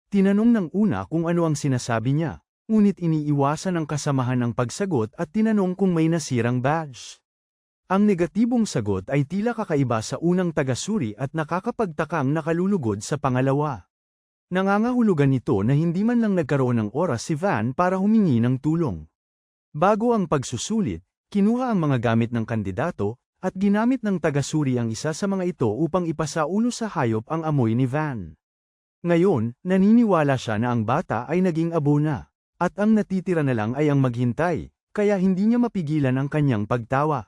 Tinanong ng una kung ano ang sinasabi niya, ngunit iniiwasan ng kasamahan ang pagsagot at tinanong kung may nasirang badge. Ang negatibong sagot ay tila kakaiba sa unang tagasuri at nakakapagtakang nakalulugod sa pangalawa. Nangangahulugan ito na hindi man lang nagkaroon ng oras si Van para humingi ng tulong. Bago ang pagsusulit, kinuha ang mga gamit ng kandidato, at ginamit ng tagasuri ang isa sa mga ito upang ipasaulo sa hayop ang amoy ni Van. Ngayon, naniniwala siya na ang bata ay naging abo na, at ang natitira na lang ay ang maghintay, kaya hindi niya mapigilan ang kanyang pagtawa.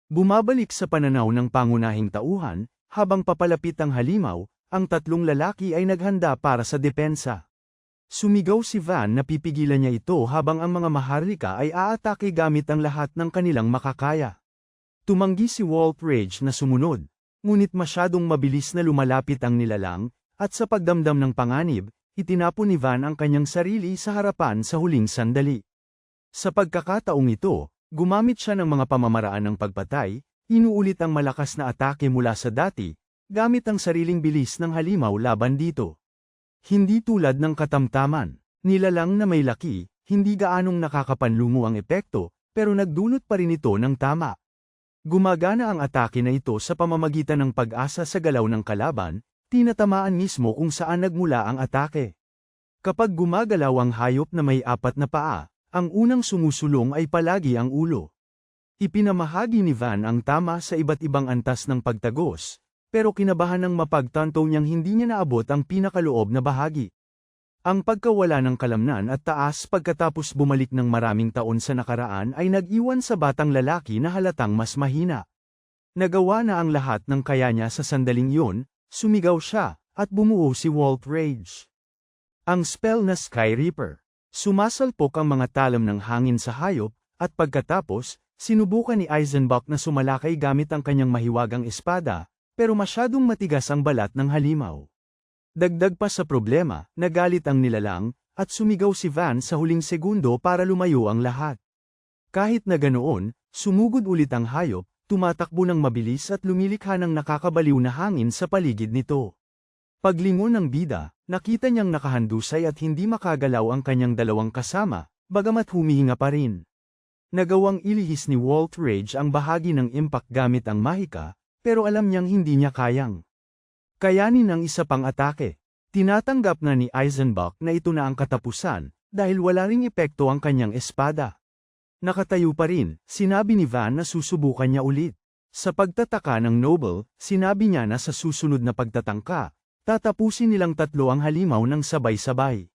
Bumabalik sa pananaw ng pangunahing tauhan, habang papalapit ang halimaw, ang tatlong lalaki ay naghanda para sa depensa. Sumigaw si Van na pipigilan niya ito habang ang mga Maharlika ay aatake gamit ang lahat ng kanilang makakaya. Tumanggi si Walt Rage na sumunod, ngunit masyadong mabilis na lumalapit ang nilalang, at sa pagdamdam ng panganib, itinapon ni Van ang kanyang sarili sa harapan sa huling sandali. Sa pagkakataong ito, gumamit siya ng mga pamamaraan ng pagpatay, inuulit ang malakas na atake mula sa dati, gamit ang sariling bilis ng halimaw laban dito. Hindi tulad ng katamtaman, nilalang na may laki, hindi gaanong nakakapanlumo ang epekto, pero nagdulot pa rin ito ng tama. Gumagana ang atake na ito sa pamamagitan ng pag-asa sa galaw ng kalaban, tinatamaan mismo kung saan nagmula ang atake. Kapag gumagalaw ang hayop na may apat na paa, ang unang sumusulong ay palagi ang ulo. Ipinamahagi ni Van ang tama sa iba't ibang antas ng pagtagos, pero kinabahan ng mapagtanto niyang hindi niya naabot ang pinakaloob na bahagi. Ang pagkawala ng kalamnan at taas pagkatapos bumalik ng maraming taon sa nakaraan ay nag-iwan sa batang lalaki na halatang mas mahina. Nagawa na ang lahat ng kaya niya sa sandaling yun, sumigaw siya, at bumuo si Walt Rage. Ang spell na Sky Reaper. Sumasalpok ang mga talam ng hangin sa hayop, at pagkatapos, sinubukan ni Eisenbach na sumalakay gamit ang kanyang mahiwagang espada, pero masyadong matigas ang balat ng halimaw. Dagdag pa sa problema, nagalit ang nilalang, at sumigaw si Van sa huling segundo para lumayo ang lahat. Kahit na ganoon, sumugod ulit ang hayop, tumatakbo ng mabilis at lumilikha ng nakakabaliw na hangin sa paligid nito. Paglingon ng bida, nakita niyang nakahandusay at hindi makagalaw ang kanyang dalawang kasama, bagamat humihinga pa rin. Nagawang ilihis ni Walt Rage ang bahagi ng impact gamit ang mahika, pero alam niyang hindi niya kayang kayanin ang isa pang atake. Tinatanggap na ni Eisenbach na ito na ang katapusan, dahil wala ring epekto ang kanyang espada. Nakatayo pa rin, sinabi ni Van na susubukan niya ulit. Sa pagtataka ng Noble, sinabi niya na sa susunod na pagtatangka, tatapusin nilang tatlo ang halimaw ng sabay-sabay.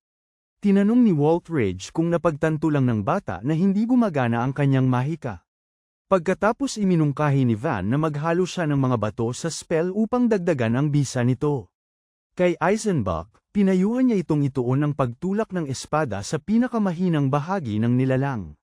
Tinanong ni Walt Rage kung napagtanto lang ng bata na hindi gumagana ang kanyang mahika. Pagkatapos iminungkahi ni Van na maghalo siya ng mga bato sa spell upang dagdagan ang bisa nito. Kay Eisenbach, pinayuhan niya itong ituon ang pagtulak ng espada sa pinakamahinang bahagi ng nilalang.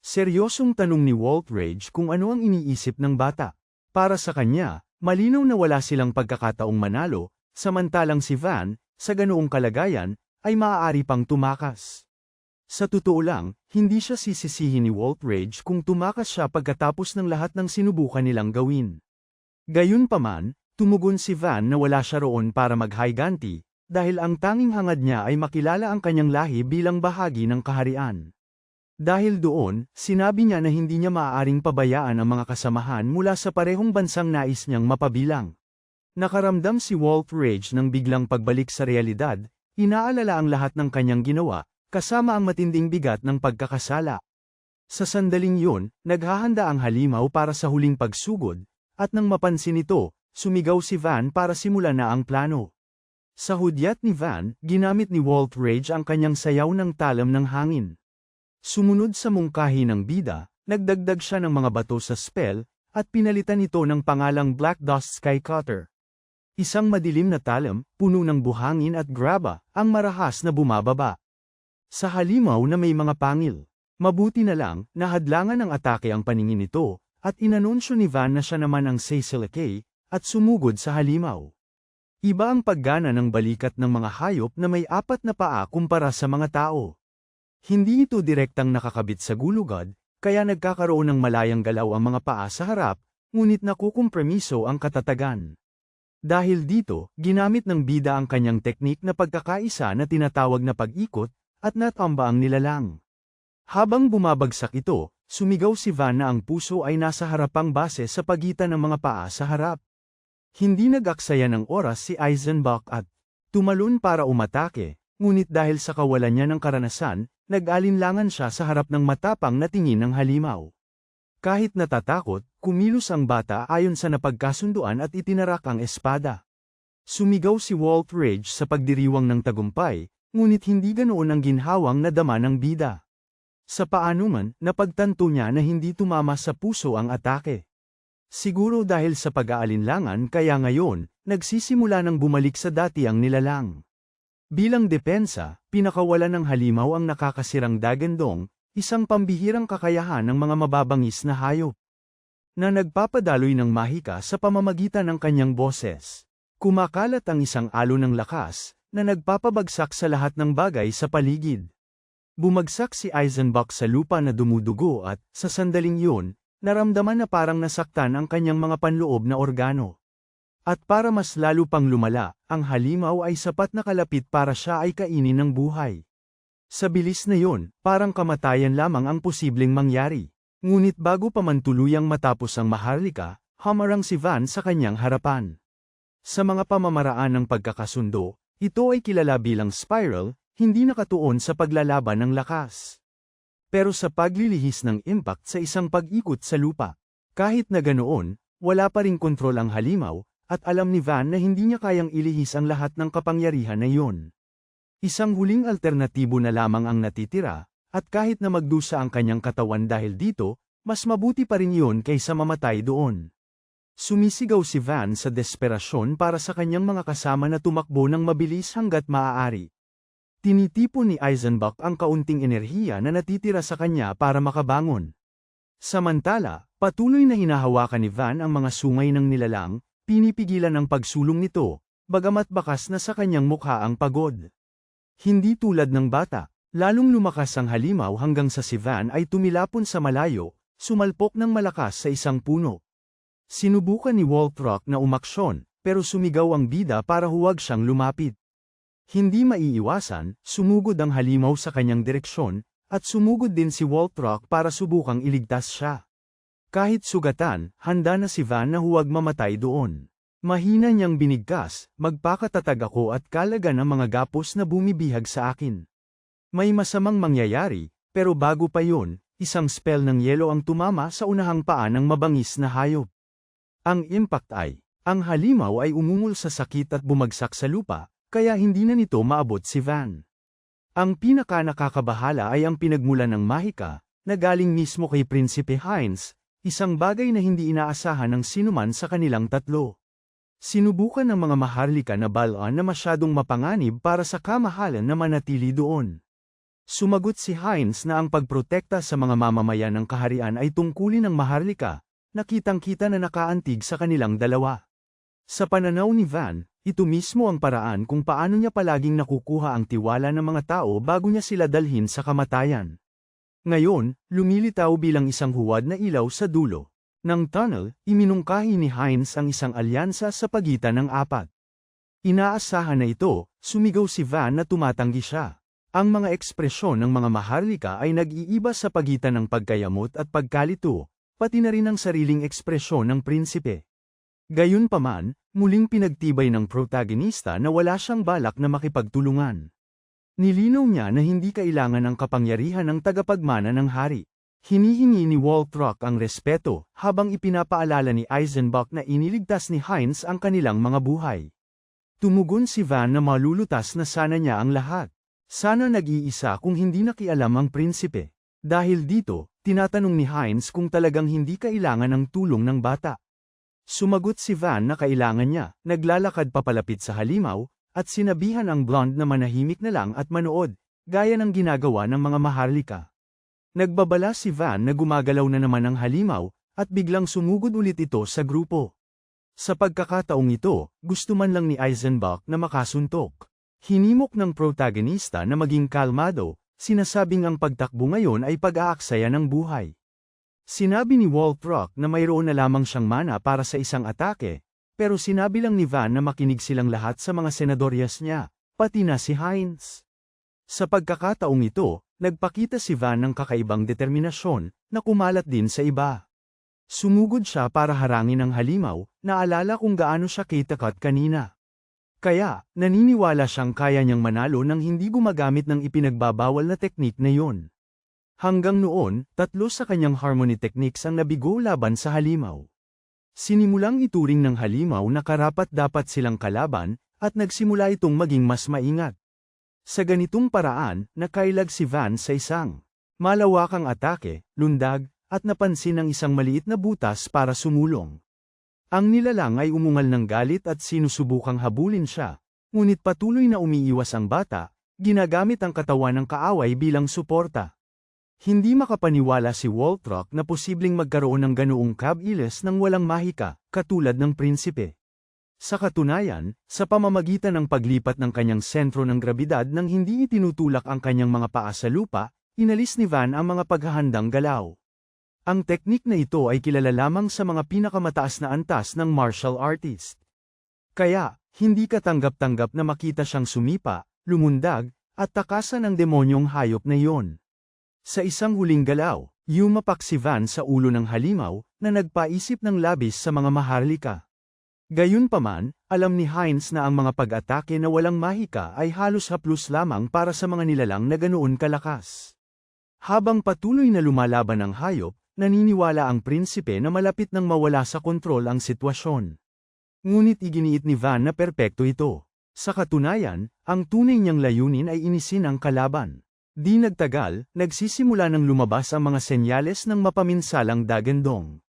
Seryosong tanong ni Walt Rage kung ano ang iniisip ng bata. Para sa kanya, malinaw na wala silang pagkakataong manalo, samantalang si Van, sa ganoong kalagayan, ay maaari pang tumakas. Sa totoo lang, hindi siya sisisihin ni Walt Rage kung tumakas siya pagkatapos ng lahat ng sinubukan nilang gawin. Gayunpaman, tumugon si Van na wala siya roon para maghayganti, dahil ang tanging hangad niya ay makilala ang kanyang lahi bilang bahagi ng kaharian. Dahil doon, sinabi niya na hindi niya maaaring pabayaan ang mga kasamahan mula sa parehong bansang nais niyang mapabilang. Nakaramdam si Walt Rage ng biglang pagbalik sa realidad, inaalala ang lahat ng kanyang ginawa, kasama ang matinding bigat ng pagkakasala. Sa sandaling yun, naghahanda ang halimaw para sa huling pagsugod, at nang mapansin ito, sumigaw si Van para simulan na ang plano. Sa hudyat ni Van, ginamit ni Walt Rage ang kanyang sayaw ng talam ng hangin. Sumunod sa mungkahi ng bida, nagdagdag siya ng mga bato sa spell, at pinalitan ito ng pangalang Black Dust Skycutter. Isang madilim na talam, puno ng buhangin at graba, ang marahas na bumababa sa halimaw na may mga pangil. Mabuti na lang, nahadlangan ng atake ang paningin nito, at inanunsyo ni Van na siya naman ang Cecil at sumugod sa halimaw. Iba ang paggana ng balikat ng mga hayop na may apat na paa kumpara sa mga tao. Hindi ito direktang nakakabit sa gulugod, kaya nagkakaroon ng malayang galaw ang mga paa sa harap, ngunit nakukumpromiso ang katatagan. Dahil dito, ginamit ng bida ang kanyang teknik na pagkakaisa na tinatawag na pag-ikot, at natamba ang nilalang. Habang bumabagsak ito, sumigaw si Van na ang puso ay nasa harapang base sa pagitan ng mga paa sa harap. Hindi nag-aksaya ng oras si Eisenbach at tumalon para umatake, ngunit dahil sa kawalan niya ng karanasan, nag-alinlangan siya sa harap ng matapang na tingin ng halimaw. Kahit natatakot, kumilos ang bata ayon sa napagkasunduan at itinarak ang espada. Sumigaw si Walt Rage sa pagdiriwang ng tagumpay, ngunit hindi ganoon ang ginhawang nadama ng bida. Sa paanuman, napagtanto niya na hindi tumama sa puso ang atake. Siguro dahil sa pag-aalinlangan kaya ngayon, nagsisimula ng bumalik sa dati ang nilalang. Bilang depensa, pinakawalan ng halimaw ang nakakasirang dagandong, isang pambihirang kakayahan ng mga mababangis na hayop na nagpapadaloy ng mahika sa pamamagitan ng kanyang boses. Kumakalat ang isang alon ng lakas, na nagpapabagsak sa lahat ng bagay sa paligid. Bumagsak si Eisenbach sa lupa na dumudugo at, sa sandaling yun, naramdaman na parang nasaktan ang kanyang mga panloob na organo. At para mas lalo pang lumala, ang halimaw ay sapat na kalapit para siya ay kainin ng buhay. Sa bilis na yun, parang kamatayan lamang ang posibleng mangyari. Ngunit bago pa man tuluyang matapos ang maharlika, hamarang si Van sa kanyang harapan. Sa mga pamamaraan ng pagkakasundo, ito ay kilala bilang spiral, hindi nakatuon sa paglalaban ng lakas. Pero sa paglilihis ng impact sa isang pag-ikot sa lupa, kahit na ganoon, wala pa ring kontrol ang halimaw, at alam ni Van na hindi niya kayang ilihis ang lahat ng kapangyarihan na iyon. Isang huling alternatibo na lamang ang natitira, at kahit na magdusa ang kanyang katawan dahil dito, mas mabuti pa rin iyon kaysa mamatay doon. Sumisigaw si Van sa desperasyon para sa kanyang mga kasama na tumakbo ng mabilis hanggat maaari. Tinitipon ni Eisenbach ang kaunting enerhiya na natitira sa kanya para makabangon. Samantala, patuloy na hinahawakan ni Van ang mga sungay ng nilalang, pinipigilan ang pagsulong nito, bagamat bakas na sa kanyang mukha ang pagod. Hindi tulad ng bata, lalong lumakas ang halimaw hanggang sa si Van ay tumilapon sa malayo, sumalpok ng malakas sa isang puno. Sinubukan ni Waltrock na umaksyon, pero sumigaw ang bida para huwag siyang lumapit. Hindi maiiwasan, sumugod ang halimaw sa kanyang direksyon, at sumugod din si Waltrock para subukang iligtas siya. Kahit sugatan, handa na si Van na huwag mamatay doon. Mahina niyang binigkas, magpakatatag ako at kalagan ang mga gapos na bumibihag sa akin. May masamang mangyayari, pero bago pa yun, isang spell ng yelo ang tumama sa unahang paa ng mabangis na hayop. Ang impact ay, ang halimaw ay umungol sa sakit at bumagsak sa lupa, kaya hindi na nito maabot si Van. Ang pinaka-nakakabahala ay ang pinagmulan ng mahika, na galing mismo kay Prinsipe Heinz, isang bagay na hindi inaasahan ng sinuman sa kanilang tatlo. Sinubukan ng mga maharlika na balaan na masyadong mapanganib para sa kamahalan na manatili doon. Sumagot si Heinz na ang pagprotekta sa mga mamamayan ng kaharian ay tungkulin ng maharlika, nakitang-kita na nakaantig sa kanilang dalawa. Sa pananaw ni Van, ito mismo ang paraan kung paano niya palaging nakukuha ang tiwala ng mga tao bago niya sila dalhin sa kamatayan. Ngayon, lumilitaw bilang isang huwad na ilaw sa dulo ng tunnel, iminungkahi ni Heinz ang isang alyansa sa pagitan ng apat. Inaasahan na ito, sumigaw si Van na tumatanggi siya. Ang mga ekspresyon ng mga maharlika ay nag-iiba sa pagitan ng pagkayamot at pagkalito, pati na rin ang sariling ekspresyon ng prinsipe. Gayunpaman, muling pinagtibay ng protagonista na wala siyang balak na makipagtulungan. Nilinaw niya na hindi kailangan ang kapangyarihan ng tagapagmana ng hari. Hinihingi ni Waltrock ang respeto, habang ipinapaalala ni Eisenbach na iniligtas ni Heinz ang kanilang mga buhay. Tumugon si Van na malulutas na sana niya ang lahat. Sana nag-iisa kung hindi nakialam ang prinsipe. Dahil dito, tinatanong ni Heinz kung talagang hindi kailangan ng tulong ng bata. Sumagot si Van na kailangan niya, naglalakad papalapit sa halimaw, at sinabihan ang blonde na manahimik na lang at manood, gaya ng ginagawa ng mga maharlika. Nagbabala si Van na gumagalaw na naman ang halimaw, at biglang sumugod ulit ito sa grupo. Sa pagkakataong ito, gusto man lang ni Eisenbach na makasuntok. Hinimok ng protagonista na maging kalmado, sinasabing ang pagtakbo ngayon ay pag-aaksaya ng buhay. Sinabi ni Waltrock na mayroon na lamang siyang mana para sa isang atake, pero sinabi lang ni Van na makinig silang lahat sa mga senadoryas niya, pati na si Heinz. Sa pagkakataong ito, nagpakita si Van ng kakaibang determinasyon, na kumalat din sa iba. Sumugod siya para harangin ang halimaw, naalala kung gaano siya kitakot kanina. Kaya, naniniwala siyang kaya niyang manalo nang hindi gumagamit ng ipinagbabawal na teknik na yon. Hanggang noon, tatlo sa kanyang harmony techniques ang nabigo laban sa halimaw. Sinimulang ituring ng halimaw na karapat-dapat silang kalaban, at nagsimula itong maging mas maingat. Sa ganitong paraan, nakailag si Van sa isang malawakang atake, lundag, at napansin ang isang maliit na butas para sumulong. Ang nilalang ay umungal ng galit at sinusubukang habulin siya, ngunit patuloy na umiiwas ang bata, ginagamit ang katawan ng kaaway bilang suporta. Hindi makapaniwala si Waltrock na posibleng magkaroon ng ganoong kab-iles ng walang mahika, katulad ng prinsipe. Sa katunayan, sa pamamagitan ng paglipat ng kanyang sentro ng grabidad nang hindi itinutulak ang kanyang mga paa sa lupa, inalis ni Van ang mga paghahandang galaw. Ang teknik na ito ay kilala lamang sa mga pinakamataas na antas ng martial artist. Kaya, hindi katanggap-tanggap na makita siyang sumipa, lumundag, at takasan ng demonyong hayop na iyon. Sa isang huling galaw, yumapak si Van sa ulo ng halimaw, na nagpaisip ng labis sa mga maharlika. Gayunpaman, alam ni Heinz na ang mga pag-atake na walang mahika ay halos haplos lamang para sa mga nilalang na ganoon kalakas. Habang patuloy na lumalaban ang hayop, naniniwala ang prinsipe na malapit nang mawala sa kontrol ang sitwasyon. Ngunit iginiit ni Van na perpekto ito. Sa katunayan, ang tunay niyang layunin ay inisin ang kalaban. Di nagtagal, nagsisimula ng lumabas ang mga senyales ng mapaminsalang dagandong.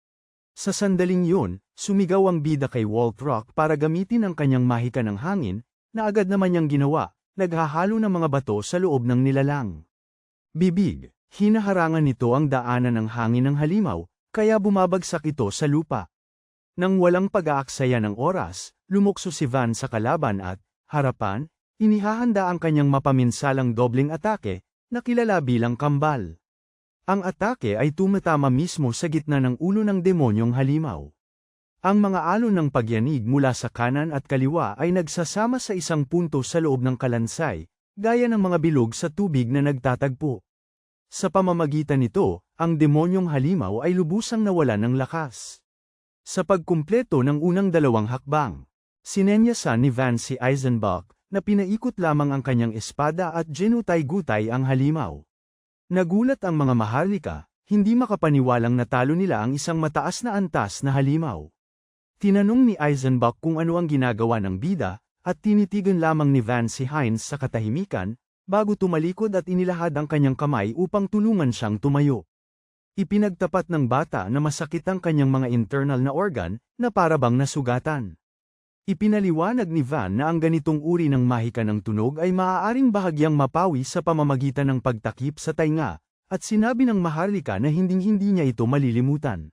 Sa sandaling yun, sumigaw ang bida kay Waltrock para gamitin ang kanyang mahika ng hangin, na agad naman niyang ginawa, naghahalo ng mga bato sa loob ng nilalang. Bibig, hinaharangan nito ang daanan ng hangin ng halimaw, kaya bumabagsak ito sa lupa. Nang walang pag-aaksaya ng oras, lumukso si Van sa kalaban at, harapan, inihahanda ang kanyang mapaminsalang dobling atake, na kilala bilang kambal. Ang atake ay tumatama mismo sa gitna ng ulo ng demonyong halimaw. Ang mga alon ng pagyanig mula sa kanan at kaliwa ay nagsasama sa isang punto sa loob ng kalansay, gaya ng mga bilog sa tubig na nagtatagpo. Sa pamamagitan nito, ang demonyong halimaw ay lubusang nawalan ng lakas. Sa pagkumpleto ng unang dalawang hakbang, sinenyasan ni Van si Eisenbach na pinaikot lamang ang kanyang espada at ginutay-gutay ang halimaw. Nagulat ang mga maharlika, hindi makapaniwalang natalo nila ang isang mataas na antas na halimaw. Tinanong ni Eisenbach kung ano ang ginagawa ng bida, at tinitigan lamang ni Van si Heinz sa katahimikan, bago tumalikod at inilahad ang kanyang kamay upang tulungan siyang tumayo. Ipinagtapat ng bata na masakit ang kanyang mga internal na organ, na parabang nasugatan. Ipinaliwanag ni Van na ang ganitong uri ng mahika ng tunog ay maaaring bahagyang mapawi sa pamamagitan ng pagtakip sa tainga, at sinabi ng maharlika na hinding-hindi niya ito malilimutan.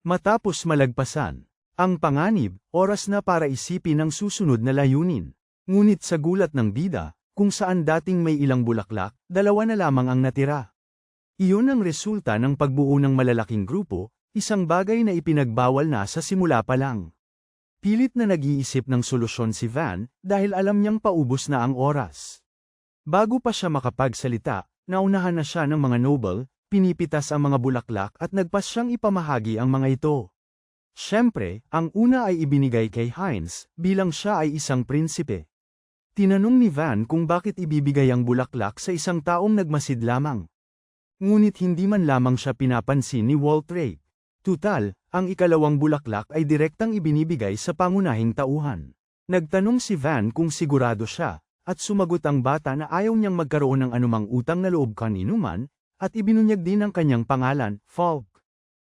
Matapos malagpasan ang panganib, oras na para isipin ang susunod na layunin. Ngunit sa gulat ng bida, kung saan dating may ilang bulaklak, dalawa na lamang ang natira. Iyon ang resulta ng pagbuo ng malalaking grupo, isang bagay na ipinagbawal na sa simula pa lang. Pilit na nag-iisip ng solusyon si Van, dahil alam niyang paubos na ang oras. Bago pa siya makapagsalita, naunahan na siya ng mga noble, pinipitas ang mga bulaklak at nagpas siyang ipamahagi ang mga ito. Siyempre, ang una ay ibinigay kay Heinz, bilang siya ay isang prinsipe. Tinanong ni Van kung bakit ibibigay ang bulaklak sa isang taong nagmasid lamang. Ngunit hindi man lamang siya pinapansin ni Waltrape. Tutal, ang ikalawang bulaklak ay direktang ibinibigay sa pangunahing tauhan. Nagtanong si Van kung sigurado siya, at sumagot ang bata na ayaw niyang magkaroon ng anumang utang na loob kaninuman, at ibinunyag din ang kanyang pangalan, Falk.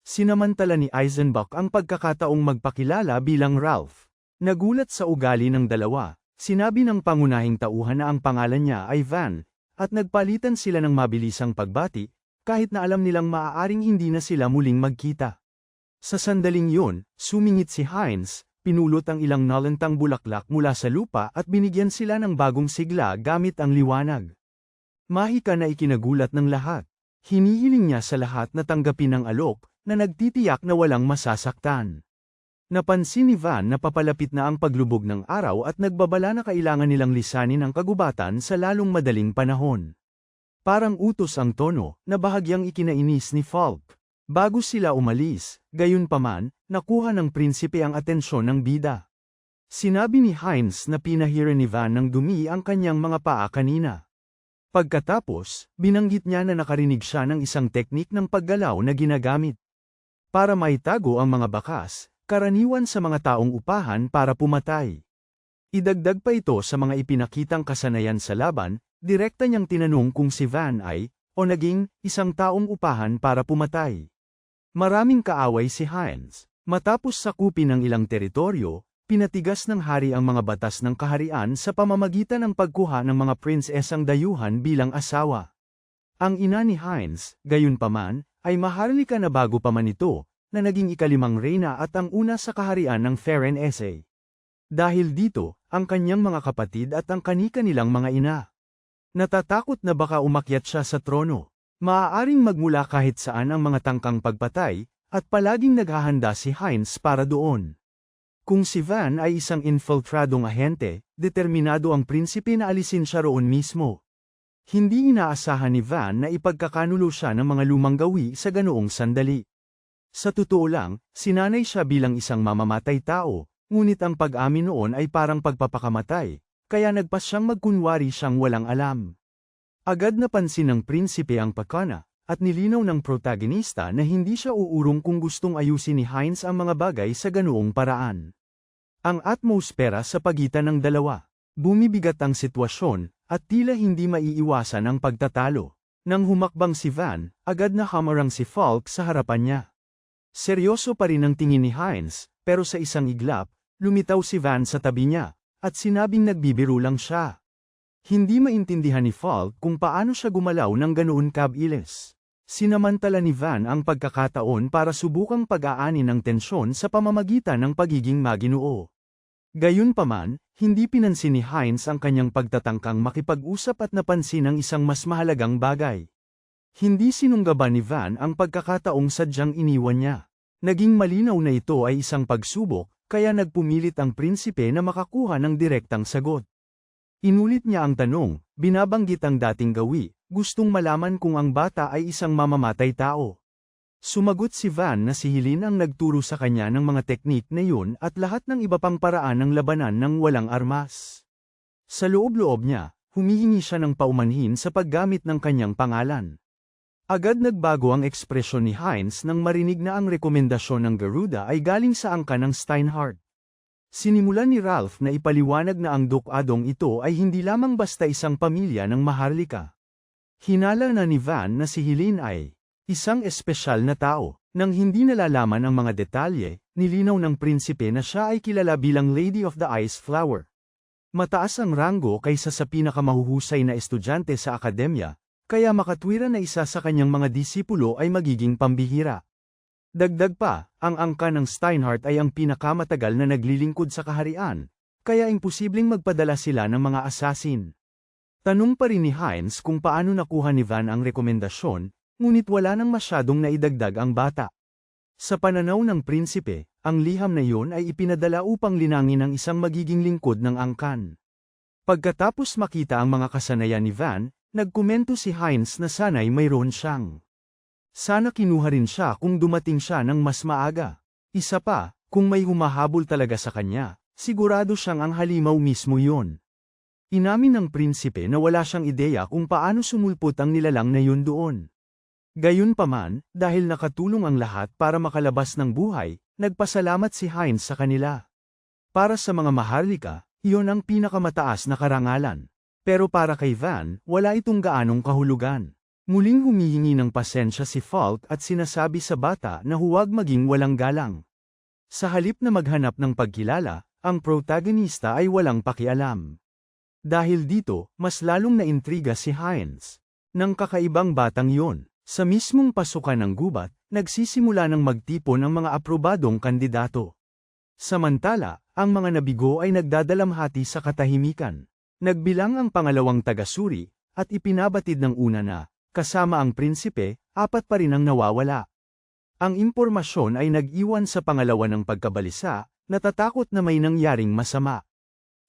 Sinamantala ni Eisenbach ang pagkakataong magpakilala bilang Ralph. Nagulat sa ugali ng dalawa, sinabi ng pangunahing tauhan na ang pangalan niya ay Van, at nagpalitan sila ng mabilisang pagbati, kahit na alam nilang maaaring hindi na sila muling magkita. Sa sandaling yun, sumingit si Heinz, pinulot ang ilang nalantang bulaklak mula sa lupa at binigyan sila ng bagong sigla gamit ang liwanag. Mahika na ikinagulat ng lahat. Hinihiling niya sa lahat na tanggapin ang alok, na nagtitiyak na walang masasaktan. Napansin ni Van na papalapit na ang paglubog ng araw at nagbabala na kailangan nilang lisanin ang kagubatan sa lalong madaling panahon. Parang utos ang tono, na bahagyang ikinainis ni Falk. Bago sila umalis, gayunpaman, nakuha ng prinsipe ang atensyon ng bida. Sinabi ni Heinz na pinahira ni Van ng dumi ang kanyang mga paa kanina. Pagkatapos, binanggit niya na nakarinig siya ng isang teknik ng paggalaw na ginagamit para maitago ang mga bakas, karaniwan sa mga taong upahan para pumatay. Idagdag pa ito sa mga ipinakitang kasanayan sa laban, direkta niyang tinanong kung si Van ay, o naging, isang taong upahan para pumatay. Maraming kaaway si Heinz. Matapos sakupin ng ilang teritoryo, pinatigas ng hari ang mga batas ng kaharian sa pamamagitan ng pagkuha ng mga prinsesang dayuhan bilang asawa. Ang ina ni Heinz, gayunpaman, ay maharlika na bago pa man ito, na naging ikalimang reyna at ang una sa kaharian ng Ferenc. Dahil dito, ang kanyang mga kapatid at ang kani-kanilang mga ina. Natatakot na baka umakyat siya sa trono. Maaaring magmula kahit saan ang mga tangkang pagpatay, at palaging naghahanda si Heinz para doon. Kung si Van ay isang infiltradong ahente, determinado ang prinsipe na alisin siya roon mismo. Hindi inaasahan ni Van na ipagkakanulo siya ng mga lumang gawi sa ganoong sandali. Sa totoo lang, sinanay siya bilang isang mamamatay tao, ngunit ang pag-amin noon ay parang pagpapakamatay, kaya nagpas siyang magkunwari siyang walang alam. Agad napansin ng prinsipe ang pakana, at nilinaw ng protagonista na hindi siya uurong kung gustong ayusin ni Heinz ang mga bagay sa ganoong paraan. Ang atmosfera sa pagitan ng dalawa. Bumibigat ang sitwasyon, at tila hindi maiiwasan ang pagtatalo. Nang humakbang si Van, agad na hamarang si Falk sa harapan niya. Seryoso pa rin ang tingin ni Heinz, pero sa isang iglap, lumitaw si Van sa tabi niya, at sinabing nagbibiro lang siya. Hindi maintindihan ni Falk kung paano siya gumalaw ng ganoon kabilis. Sinamantala ni Van ang pagkakataon para subukang pag-aani ng tensyon sa pamamagitan ng pagiging maginoo. Gayunpaman, hindi pinansin ni Hines ang kanyang pagtatangkang makipag-usap at napansin ang isang mas mahalagang bagay. Hindi sinunggaban ni Van ang pagkakataong sadyang iniwan niya. Naging malinaw na ito ay isang pagsubok, kaya nagpumilit ang prinsipe na makakuha ng direktang sagot. Inulit niya ang tanong, binabanggit ang dating gawi, gustong malaman kung ang bata ay isang mamamatay tao. Sumagot si Van na si Helene ang nagturo sa kanya ng mga teknik na yun at lahat ng iba pang paraan ng labanan ng walang armas. Sa loob-loob niya, humihingi siya ng paumanhin sa paggamit ng kanyang pangalan. Agad nagbago ang ekspresyon ni Hines nang marinig na ang rekomendasyon ng Garuda ay galing sa angka ng Steinhardt. Sinimulan ni Ralph na ipaliwanag na ang dukadong ito ay hindi lamang basta isang pamilya ng maharlika. Hinala na ni Van na si Helene ay isang espesyal na tao. Nang hindi nalalaman ang mga detalye, nilinaw ng prinsipe na siya ay kilala bilang Lady of the Ice Flower. Mataas ang ranggo kaysa sa pinakamahuhusay na estudyante sa akademya, kaya makatwiran na isa sa kanyang mga disipulo ay magiging pambihira. Dagdag pa, ang angka ng Steinhardt ay ang pinakamatagal na naglilingkod sa kaharian, kaya imposibleng magpadala sila ng mga asasin. Tanong pa rin ni Hines kung paano nakuha ni Van ang rekomendasyon, ngunit wala nang masyadong naidagdag ang bata. Sa pananaw ng prinsipe, ang liham na iyon ay ipinadala upang linangin ang isang magiging lingkod ng angkan. Pagkatapos makita ang mga kasanayan ni Van, nagkomento si Hines na sana'y mayroon siyang. Sana kinuha rin siya kung dumating siya ng mas maaga. Isa pa, kung may humahabol talaga sa kanya, sigurado siyang ang halimaw mismo yun. Inamin ng prinsipe na wala siyang ideya kung paano sumulpot ang nilalang na yun doon. Gayunpaman, dahil nakatulong ang lahat para makalabas ng buhay, nagpasalamat si Hines sa kanila. Para sa mga maharlika, iyon ang pinakamataas na karangalan. Pero para kay Van, wala itong gaanong kahulugan. Muling humihingi ng pasensya si Falk at sinasabi sa bata na huwag maging walang galang. Sa halip na maghanap ng pagkilala, ang protagonista ay walang pakialam. Dahil dito, mas lalong naintriga si Hines. Nang kakaibang batang yon, sa mismong pasukan ng gubat, nagsisimula ng magtipon ang mga aprobadong kandidato. Samantala, ang mga nabigo ay nagdadalamhati sa katahimikan. Nagbilang ang pangalawang tagasuri, at ipinabatid ng una na, kasama ang prinsipe, 4 pa rin ang nawawala. Ang impormasyon ay nag-iwan sa pangalawa ng pagkabalisa, natatakot na may nangyaring masama.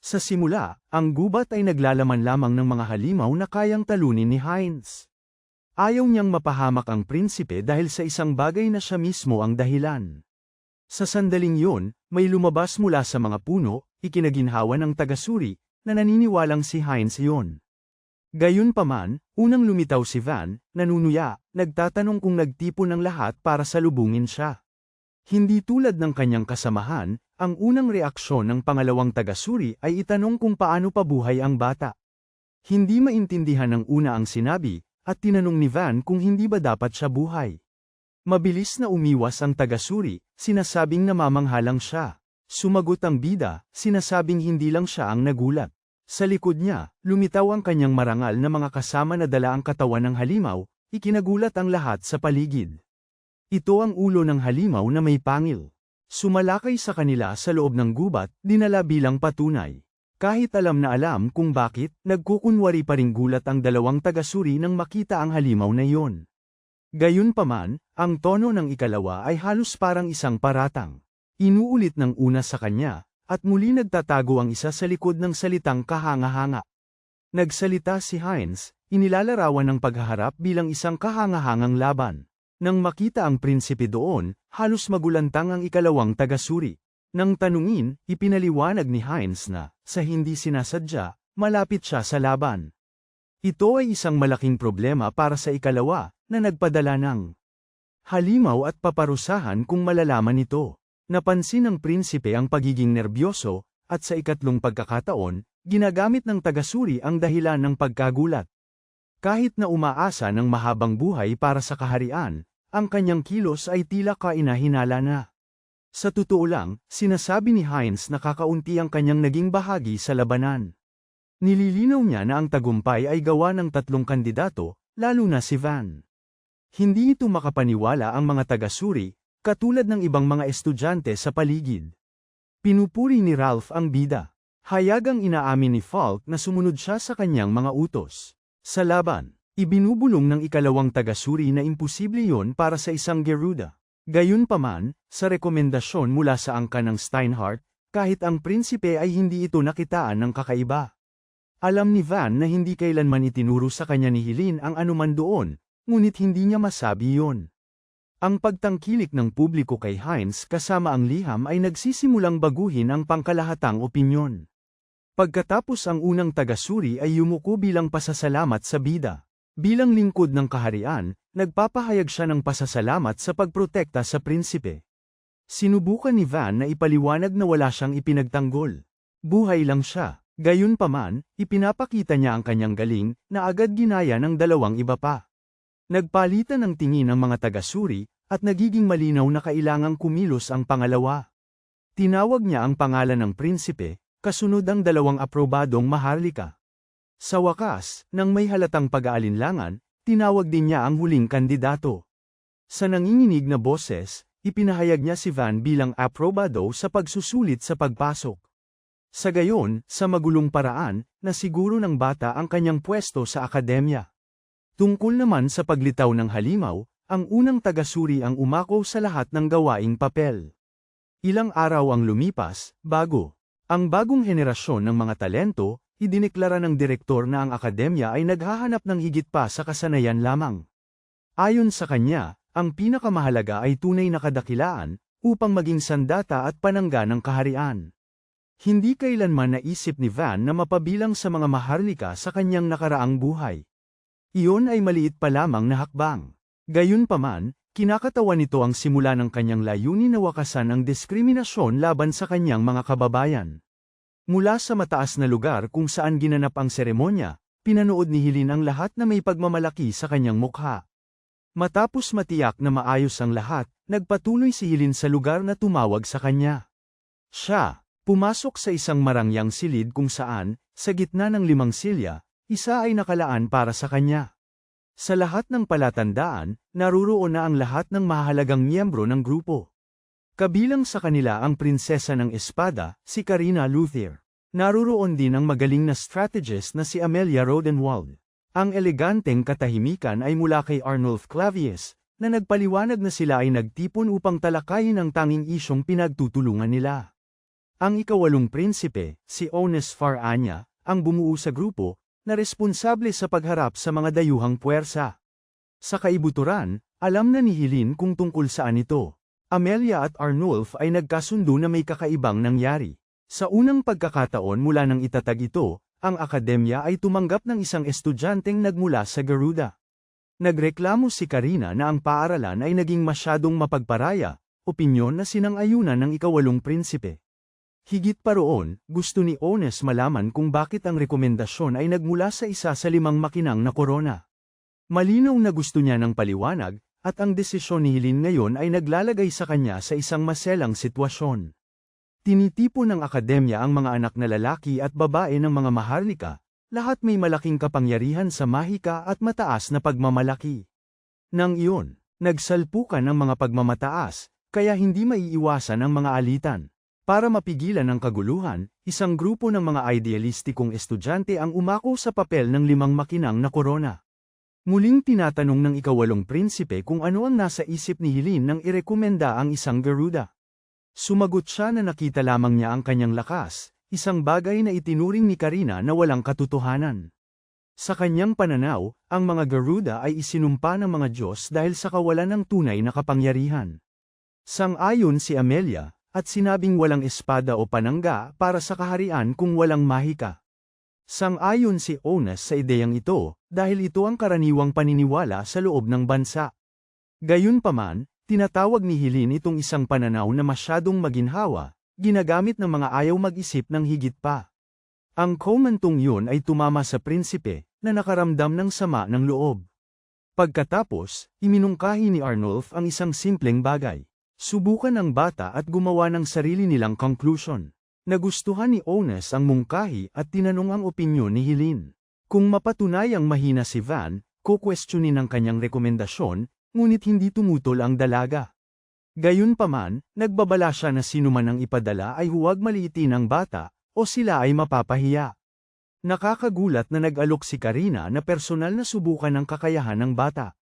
Sa simula, ang gubat ay naglalaman lamang ng mga halimaw na kayang talunin ni Hines. Ayaw niyang mapahamak ang prinsipe dahil sa isang bagay na siya mismo ang dahilan. Sa sandaling yun, may lumabas mula sa mga puno, ikinaginhawa ng tagasuri, na naniniwalang si Hines yun. Gayunpaman, unang lumitaw si Van, nanunuya, nagtatanong kung nagtipon ng lahat para salubungin siya. Hindi tulad ng kanyang kasamahan, ang unang reaksyon ng pangalawang tagasuri ay itanong kung paano pabuhay ang bata. Hindi maintindihan ng una ang sinabi, at tinanong ni Van kung hindi ba dapat siya buhay. Mabilis na umiwas ang tagasuri, sinasabing namamanghalang siya. Sumagot ang bida, sinasabing hindi lang siya ang nagulat. Sa likod niya, lumitaw ang kanyang marangal na mga kasama na dala ang katawan ng halimaw, ikinagulat ang lahat sa paligid. Ito ang ulo ng halimaw na may pangil. Sumalakay sa kanila sa loob ng gubat, dinala bilang patunay. Kahit alam na alam kung bakit, nagkukunwari pa ring gulat ang dalawang tagasuri nang makita ang halimaw na iyon. Gayunpaman, ang tono ng ikalawa ay halos parang isang paratang. Inuulit ng una sa kanya, at muli nagtatago ang isa sa likod ng salitang kahanga-hanga. Nagsalita si Hines, inilalarawan ng paghaharap bilang isang kahanga-hangang laban. Nang makita ang prinsipe doon, halos magulantang ang ikalawang tagasuri. Nang tanungin, ipinaliwanag ni Hines na, sa hindi sinasadya, malapit siya sa laban. Ito ay isang malaking problema para sa ikalawa, na nagpadala ng halimaw at paparusahan kung malalaman ito. Napansin ng prinsipe ang pagiging nerbyoso, at sa ikatlong pagkakataon, ginagamit ng tagasuri ang dahilan ng pagkagulat. Kahit na umaasa ng mahabang buhay para sa kaharian, ang kanyang kilos ay tila kainahinala na. Sa totoo lang, sinasabi ni Hines na kakaunti ang kanyang naging bahagi sa labanan. Nililinaw niya na ang tagumpay ay gawa ng tatlong kandidato, lalo na si Van. Hindi ito makapaniwala ang mga taga-suri, katulad ng ibang mga estudyante sa paligid. Pinupuri ni Ralph ang bida. Hayagang inaamin ni Falk na sumunod siya sa kanyang mga utos. Sa laban, ibinubulong ng ikalawang taga-suri na imposible yon para sa isang Geruda. Gayunpaman, sa rekomendasyon mula sa angka ng Steinhardt, kahit ang prinsipe ay hindi ito nakitaan ng kakaiba. Alam ni Van na hindi kailanman itinuro sa kanya ni Helene ang anuman doon, ngunit hindi niya masabi yon. Ang pagtangkilik ng publiko kay Heinz kasama ang liham ay nagsisimulang baguhin ang pangkalahatang opinyon. Pagkatapos ang unang taga-suri ay yumuko bilang pasasalamat sa bida. Bilang lingkod ng kaharian, nagpapahayag siya ng pasasalamat sa pagprotekta sa prinsipe. Sinubukan ni Van na ipaliwanag na wala siyang ipinagtanggol. Buhay lang siya. Gayunpaman, ipinapakita niya ang kanyang galing, na agad ginaya ng dalawang iba pa. Nagpalitan ng tingin ang mga taga-suri, at nagiging malinaw na kailangang kumilos ang pangalawa. Tinawag niya ang pangalan ng prinsipe, kasunod ang dalawang aprobadong maharlika. Sa wakas, nang may halatang pag-aalinlangan, tinawag din niya ang huling kandidato. Sa nanginginig na boses, ipinahayag niya si Van bilang aprobado sa pagsusulit sa pagpasok. Sa gayon, sa magulong paraan, nasiguro ng bata ang kanyang pwesto sa akademya. Tungkol naman sa paglitaw ng halimaw, ang unang taga-suri ang umako sa lahat ng gawaing papel. Ilang araw ang lumipas, bago ang bagong henerasyon ng mga talento, idineklara ng direktor na ang akademya ay naghahanap ng higit pa sa kasanayan lamang. Ayon sa kanya, ang pinakamahalaga ay tunay na kadakilaan, upang maging sandata at panangga ng kaharian. Hindi kailanman naisip ni Van na mapabilang sa mga maharlika sa kanyang nakaraang buhay. Iyon ay maliit pa lamang na hakbang. Gayunpaman, kinakatawan nito ang simula ng kanyang layunin na wakasan ang diskriminasyon laban sa kanyang mga kababayan. Mula sa mataas na lugar kung saan ginanap ang seremonya, pinanood ni Helene ang lahat na may pagmamalaki sa kanyang mukha. Matapos matiyak na maayos ang lahat, nagpatuloy si Helene sa lugar na tumawag sa kanya. Siya pumasok sa isang marangyang silid kung saan, sa gitna ng 5 silya, isa ay nakalaan para sa kanya. Sa lahat ng palatandaan, naruroon na ang lahat ng mahalagang miyembro ng grupo. Kabilang sa kanila ang prinsesa ng espada, si Carina Luthier. Naruroon din ang magaling na strategist na si Amelia Rodenwald. Ang eleganteng katahimikan ay mula kay Arnulf Clavius, na nagpaliwanag na sila ay nagtipon upang talakayin ang tanging isyong pinagtutulungan nila. Ang ikawalong prinsipe, si Ones Faranya, ang bumuo sa grupo, na responsable sa pagharap sa mga dayuhang puwersa. Sa kaibuturan, alam na ni Helene kung tungkol saan ito. Amelia at Arnulf ay nagkasundo na may kakaibang nangyari. Sa unang pagkakataon mula nang itatag ito, ang akademya ay tumanggap ng isang estudyanteng nagmula sa Garuda. Nagreklamo si Carina na ang paaralan ay naging masyadong mapagparaya, opinyon na sinang-ayunan ng ikawalong prinsipe. Higit pa roon, gusto ni Ones malaman kung bakit ang rekomendasyon ay nagmula sa isa sa 5 makinang na korona. Malinaw na gusto niya ng paliwanag, at ang desisyon ni Helene ngayon ay naglalagay sa kanya sa isang maselang sitwasyon. Tinitipon ng akademya ang mga anak na lalaki at babae ng mga maharlika, lahat may malaking kapangyarihan sa mahika at mataas na pagmamalaki. Nang iyon, nagsalpukan ang mga pagmamataas, kaya hindi maiiwasan ang mga alitan. Para mapigilan ang kaguluhan, isang grupo ng mga idealistikong estudyante ang umako sa papel ng 5 makinang na korona. Muling tinatanong ng ikawalong prinsipe kung ano ang nasa isip ni Helene nang irekomenda ang isang Garuda. Sumagot siya na nakita lamang niya ang kanyang lakas, isang bagay na itinuring ni Carina na walang katotohanan. Sa kanyang pananaw, ang mga Garuda ay isinumpa ng mga Diyos dahil sa kawalan ng tunay na kapangyarihan. Sang-ayon si Amelia, at sinabing walang espada o panangga para sa kaharian kung walang mahika. Sang-ayon si Ones sa ideyang ito, dahil ito ang karaniwang paniniwala sa loob ng bansa. Gayunpaman, tinatawag ni Helene itong isang pananaw na masyadong maginhawa, ginagamit ng mga ayaw mag-isip ng higit pa. Ang kommentong yun ay tumama sa prinsipe, na nakaramdam ng sama ng loob. Pagkatapos, iminungkahi ni Arnulf ang isang simpleng bagay. Subukan ang bata at gumawa ng sarili nilang conclusion. Nagustuhan ni Ones ang mungkahi at tinanong ang opinyon ni Helene. Kung mapatunayang mahina si Van, kukwestiyonin ang kanyang rekomendasyon, ngunit hindi tumutol ang dalaga. Gayunpaman, nagbabala siya na sinuman ang ipadala ay huwag maliitin ang bata, o sila ay mapapahiya. Nakakagulat na nag-alok si Karina na personal na subukan ang kakayahan ng bata.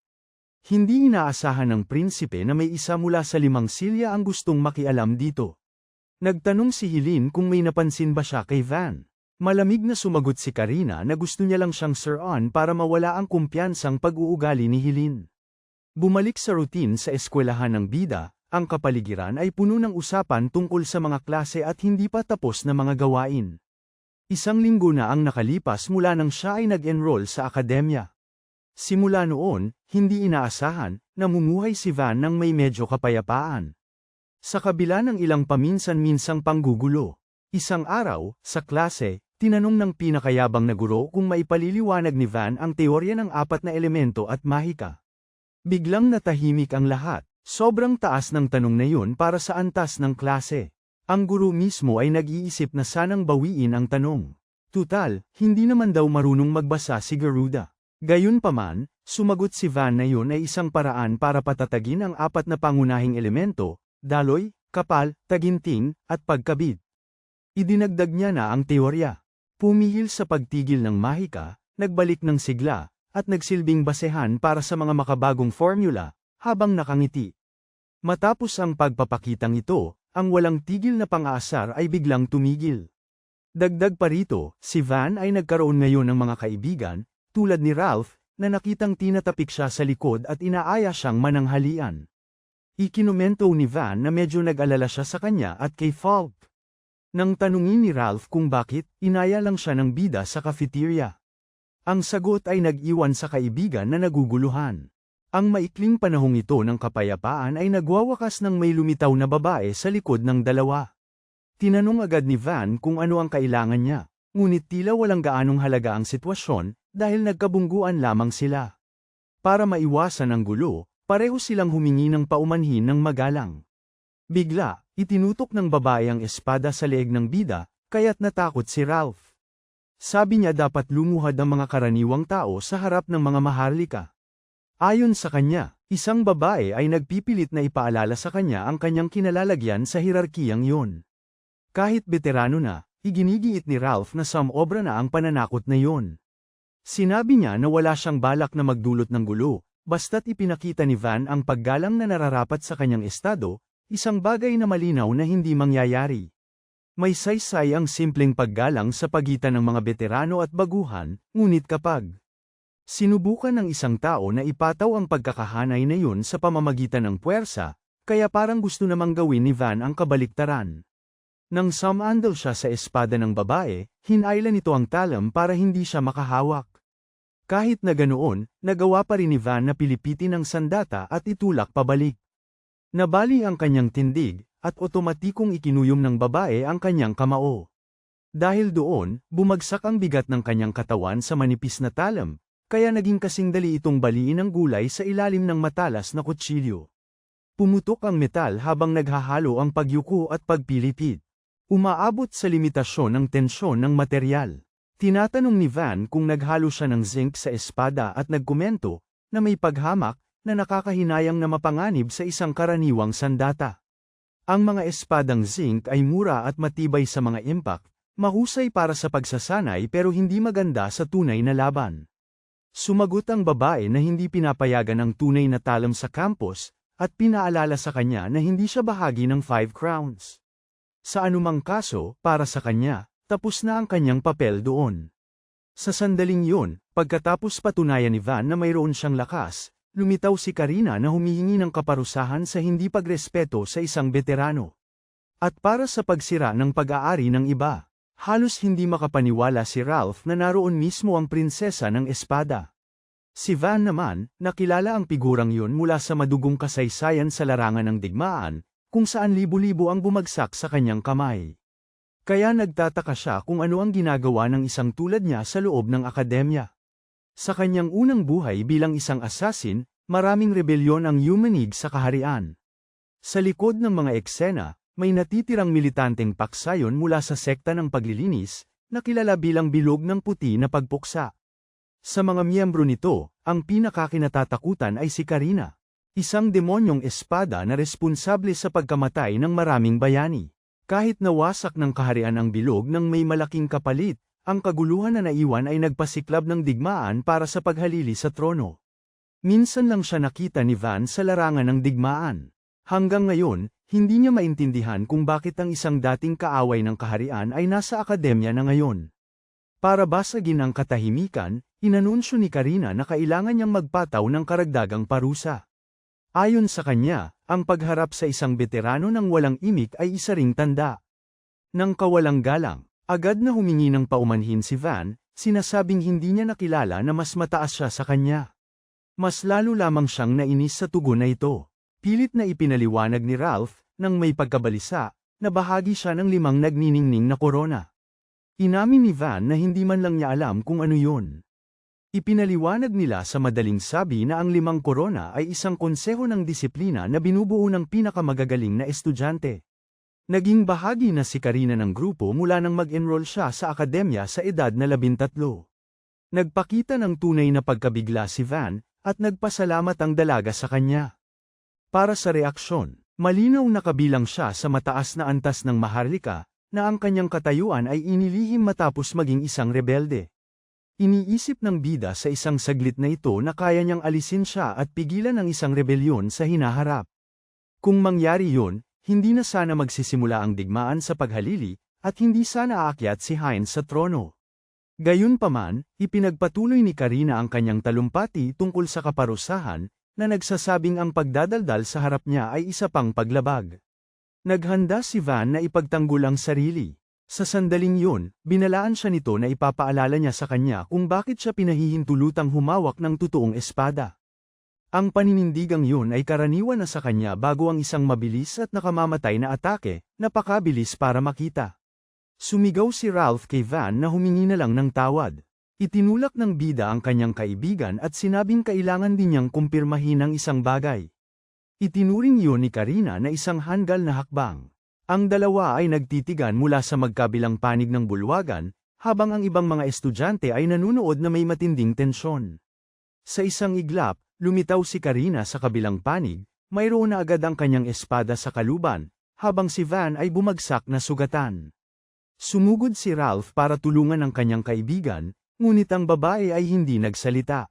Hindi inaasahan ng prinsipe na may isa mula sa 5 silya ang gustong makialam dito. Nagtanong si Helene kung may napansin ba siya kay Van. Malamig na sumagot si Karina na gusto niya lang siyang suruan para mawala ang kumpiyansang pag-uugali ni Helene. Bumalik sa routine sa eskwelahan ng bida, ang kapaligiran ay puno ng usapan tungkol sa mga klase at hindi pa tapos na mga gawain. 1 linggo na ang nakalipas mula nang siya ay nag-enroll sa akademya. Simula noon, hindi inaasahan, namumuhay si Van ng may medyo kapayapaan. Sa kabila ng ilang paminsan-minsang panggugulo, isang araw, sa klase, tinanong ng pinakayabang na guro kung maipaliliwanag ni Van ang teorya ng 4 na elemento at mahika. Biglang natahimik ang lahat, sobrang taas ng tanong na yun para sa antas ng klase. Ang guro mismo ay nag-iisip na sanang bawiin ang tanong. Tutal, hindi naman daw marunong magbasa si Garuda. Gayunpaman, sumagot si Van na yun ay isang paraan para patatagin ang 4 na pangunahing elemento, daloy, kapal, taginting, at pagkabit. Idinagdag niya na ang teorya. Pumihil sa pagtigil ng mahika, nagbalik ng sigla, at nagsilbing basehan para sa mga makabagong formula, habang nakangiti. Matapos ang pagpapakitang ito, ang walang tigil na pang-aasar ay biglang tumigil. Dagdag pa rito, si Van ay nagkaroon ngayon ng mga kaibigan, tulad ni Ralph, na nakitang tinatapik siya sa likod at inaaya siyang mananghalian. Ikinumento ni Van na medyo nag-alala siya sa kanya at kay Falk. Nang tanungin ni Ralph kung bakit, inaya lang siya ng bida sa cafeteria. Ang sagot ay nag-iwan sa kaibigan na naguguluhan. Ang maikling panahong ito ng kapayapaan ay nagwawakas ng may lumitaw na babae sa likod ng dalawa. Tinanong agad ni Van kung ano ang kailangan niya, ngunit tila walang gaanong halaga ang sitwasyon, dahil nagkabungguan lamang sila. Para maiwasan ang gulo, pareho silang humingi ng paumanhin ng magalang. Bigla, itinutok ng babae ang espada sa leeg ng bida, kaya't natakot si Ralph. Sabi niya dapat lumuhad ang mga karaniwang tao sa harap ng mga maharlika. Ayon sa kanya, isang babae ay nagpipilit na ipaalala sa kanya ang kanyang kinalalagyan sa hirarkiyang yon. Kahit veterano na, iginigiit ni Ralph na samobra na ang pananakot na yon. Sinabi niya na wala siyang balak na magdulot ng gulo, basta't ipinakita ni Van ang paggalang na nararapat sa kanyang estado, isang bagay na malinaw na hindi mangyayari. May saysay ang simpleng paggalang sa pagitan ng mga veterano at baguhan, ngunit kapag sinubukan ng isang tao na ipataw ang pagkakahanay na yun sa pamamagitan ng puwersa, kaya parang gusto namang gawin ni Van ang kabaliktaran. Nang sumandal siya sa espada ng babae, hinailan nito ang talam para hindi siya makahawak. Kahit na ganoon, nagawa pa rin ni Van na pilipitin ang sandata at itulak pabalik. Nabali ang kanyang tindig, at otomatikong ikinuyom ng babae ang kanyang kamao. Dahil doon, bumagsak ang bigat ng kanyang katawan sa manipis na talam, kaya naging kasing dali itong baliin ang gulay sa ilalim ng matalas na kutsilyo. Pumutok ang metal habang naghahalo ang pagyuko at pagpilipit. Umaabot sa limitasyon ng tensyon ng materyal. Tinatanong ni Van kung naghalo siya ng zinc sa espada at nagkomento na may paghamak na nakakahinayang na mapanganib sa isang karaniwang sandata. Ang mga espadang zinc ay mura at matibay sa mga impact, mahusay para sa pagsasanay pero hindi maganda sa tunay na laban. Sumagot ang babae na hindi pinapayagan ang tunay na talam sa campus, at pinaalala sa kanya na hindi siya bahagi ng 5 crowns. Sa anumang kaso, para sa kanya, tapos na ang kanyang papel doon. Sa sandaling yun, pagkatapos patunayan ni Van na mayroon siyang lakas, lumitaw si Karina na humihingi ng kaparusahan sa hindi pagrespeto sa isang veterano. At para sa pagsira ng pag-aari ng iba. Halos hindi makapaniwala si Ralph na naroon mismo ang prinsesa ng espada. Si Van naman, nakilala ang figurang yun mula sa madugong kasaysayan sa larangan ng digmaan, kung saan libo-libo ang bumagsak sa kanyang kamay. Kaya nagtataka siya kung ano ang ginagawa ng isang tulad niya sa loob ng akademya. Sa kanyang unang buhay bilang isang assassin, maraming rebelyon ang yumanig sa kaharian. Sa likod ng mga eksena, may natitirang militanteng paksayon mula sa sekta ng paglilinis, na kilala bilang Bilog ng Puti na Pagpuksa. Sa mga miyembro nito, ang pinakakinatatakutan ay si Karina, isang demonyong espada na responsable sa pagkamatay ng maraming bayani. Kahit nawasak ng kaharian ang bilog ng may malaking kapalit, ang kaguluhan na naiwan ay nagpasiklab ng digmaan para sa paghalili sa trono. Minsan lang siya nakita ni Van sa larangan ng digmaan. Hanggang ngayon, hindi niya maintindihan kung bakit ang isang dating kaaway ng kaharian ay nasa akademya na ngayon. Para basagin ang katahimikan, inanunsyo ni Karina na kailangan niyang magpataw ng karagdagang parusa. Ayon sa kanya, ang pagharap sa isang veterano ng walang imik ay isa ring tanda. Nang kawalang galang, agad na humingi ng paumanhin si Van, sinasabing hindi niya nakilala na mas mataas siya sa kanya. Mas lalo lamang siyang nainis sa tugon na ito. Pilit na ipinaliwanag ni Ralph, nang may pagkabalisa, na bahagi siya ng 5 nagniningning na korona. Inamin ni Van na hindi man lang niya alam kung ano yun. Ipinaliwanag nila sa madaling sabi na ang 5 korona ay isang konseho ng disiplina na binubuo ng pinakamagagaling na estudyante. Naging bahagi na si Karina ng grupo mula nang mag-enroll siya sa akademya sa edad na 13. Nagpakita ng tunay na pagkabigla si Van, at nagpasalamat ang dalaga sa kanya. Para sa reaksyon, malinaw na kabilang siya sa mataas na antas ng Maharlika, na ang kanyang katayuan ay inilihim matapos maging isang rebelde. Iniisip ng bida sa isang saglit na ito na kaya niyang alisin siya at pigilan ang isang rebelyon sa hinaharap. Kung mangyari yun, hindi na sana magsisimula ang digmaan sa paghalili, at hindi sana aakyat si Heinz sa trono. Gayunpaman, ipinagpatuloy ni Karina ang kanyang talumpati tungkol sa kaparusahan, na nagsasabing ang pagdadaldal sa harap niya ay isa pang paglabag. Naghanda si Van na ipagtanggol ang sarili. Sa sandaling yun, binalaan siya nito na ipapaalala niya sa kanya kung bakit siya pinahihintulutang humawak ng totoong espada. Ang paninindigang yun ay karaniwan na sa kanya bago ang isang mabilis at nakamamatay na atake, napakabilis para makita. Sumigaw si Ralph kay Van na humingi na lang ng tawad. Itinulak ng bida ang kanyang kaibigan at sinabing kailangan din niyang kumpirmahin ang isang bagay. Itinuring yun ni Karina na isang hanggal na hakbang. Ang dalawa ay nagtitigan mula sa magkabilang panig ng bulwagan, habang ang ibang mga estudyante ay nanunood na may matinding tensyon. Sa isang iglap, lumitaw si Karina sa kabilang panig, mayroon na agad ang kanyang espada sa kaluban, habang si Van ay bumagsak na sugatan. Sumugod si Ralph para tulungan ang kanyang kaibigan, ngunit ang babae ay hindi nagsalita.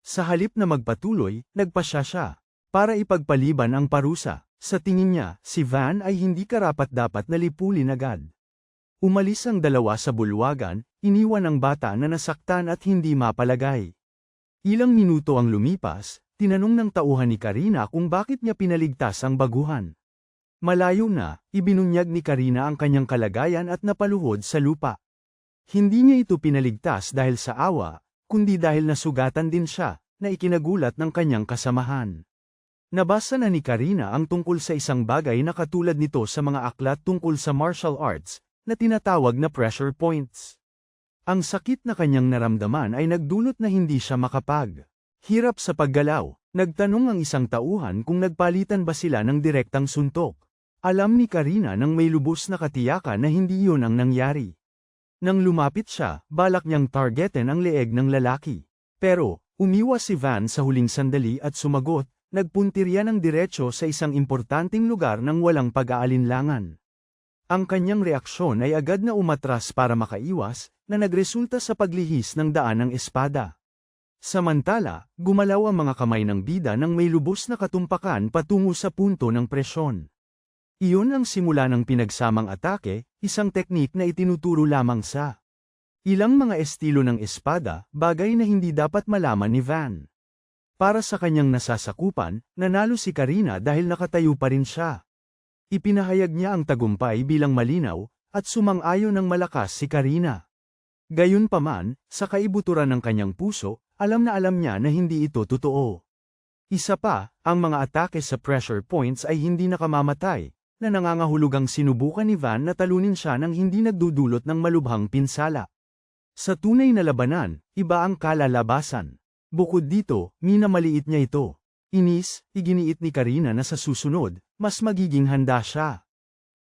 Sa halip na magpatuloy, nagpasya siya, para ipagpaliban ang parusa. Sa tingin niya, si Van ay hindi karapat-dapat na lipulin agad. Umalis ang dalawa sa bulwagan, iniwan ang bata na nasaktan at hindi mapalagay. Ilang minuto ang lumipas, tinanong ng tauhan ni Karina kung bakit niya pinaligtas ang baguhan. Malayo na, ibinunyag ni Karina ang kanyang kalagayan at napaluhod sa lupa. Hindi niya ito pinaligtas dahil sa awa, kundi dahil nasugatan din siya, na ikinagulat ng kanyang kasamahan. Nabasa na ni Karina ang tungkol sa isang bagay na katulad nito sa mga aklat tungkol sa martial arts, na tinatawag na pressure points. Ang sakit na kanyang naramdaman ay nagdulot na hindi siya hirap sa paggalaw. Nagtanong ang isang tauhan kung nagpalitan ba sila ng direktang suntok. Alam ni Karina nang may lubos na katiyakan na hindi yun ang nangyari. Nang lumapit siya, balak niyang targetin ang leeg ng lalaki. Pero, umiwas si Van sa huling sandali at sumagot, nagpuntirya ng diretso sa isang importanteng lugar nang walang pag-aalinlangan. Ang kanyang reaksyon ay agad na umatras para makaiwas, na nagresulta sa paglihis ng daan ng espada. Samantala, gumalaw ang mga kamay ng bida nang may lubos na katumpakan patungo sa punto ng presyon. Iyon ang simula ng pinagsamang atake, isang teknik na itinuturo lamang sa ilang mga estilo ng espada, bagay na hindi dapat malaman ni Van. Para sa kanyang nasasakupan, nanalo si Karina dahil nakatayo pa rin siya. Ipinahayag niya ang tagumpay bilang malinaw, at sumang-ayon ng malakas si Karina. Gayunpaman, sa kaibuturan ng kanyang puso, alam niya na hindi ito totoo. Isa pa, ang mga atake sa pressure points ay hindi nakamamatay, na nangangahulugang sinubukan ni Van na talunin siya nang hindi nagdudulot ng malubhang pinsala. Sa tunay na labanan, iba ang kalalabasan. Bukod dito, minamaliit niya ito. Iginiit ni Karina na sa susunod, mas magiging handa siya.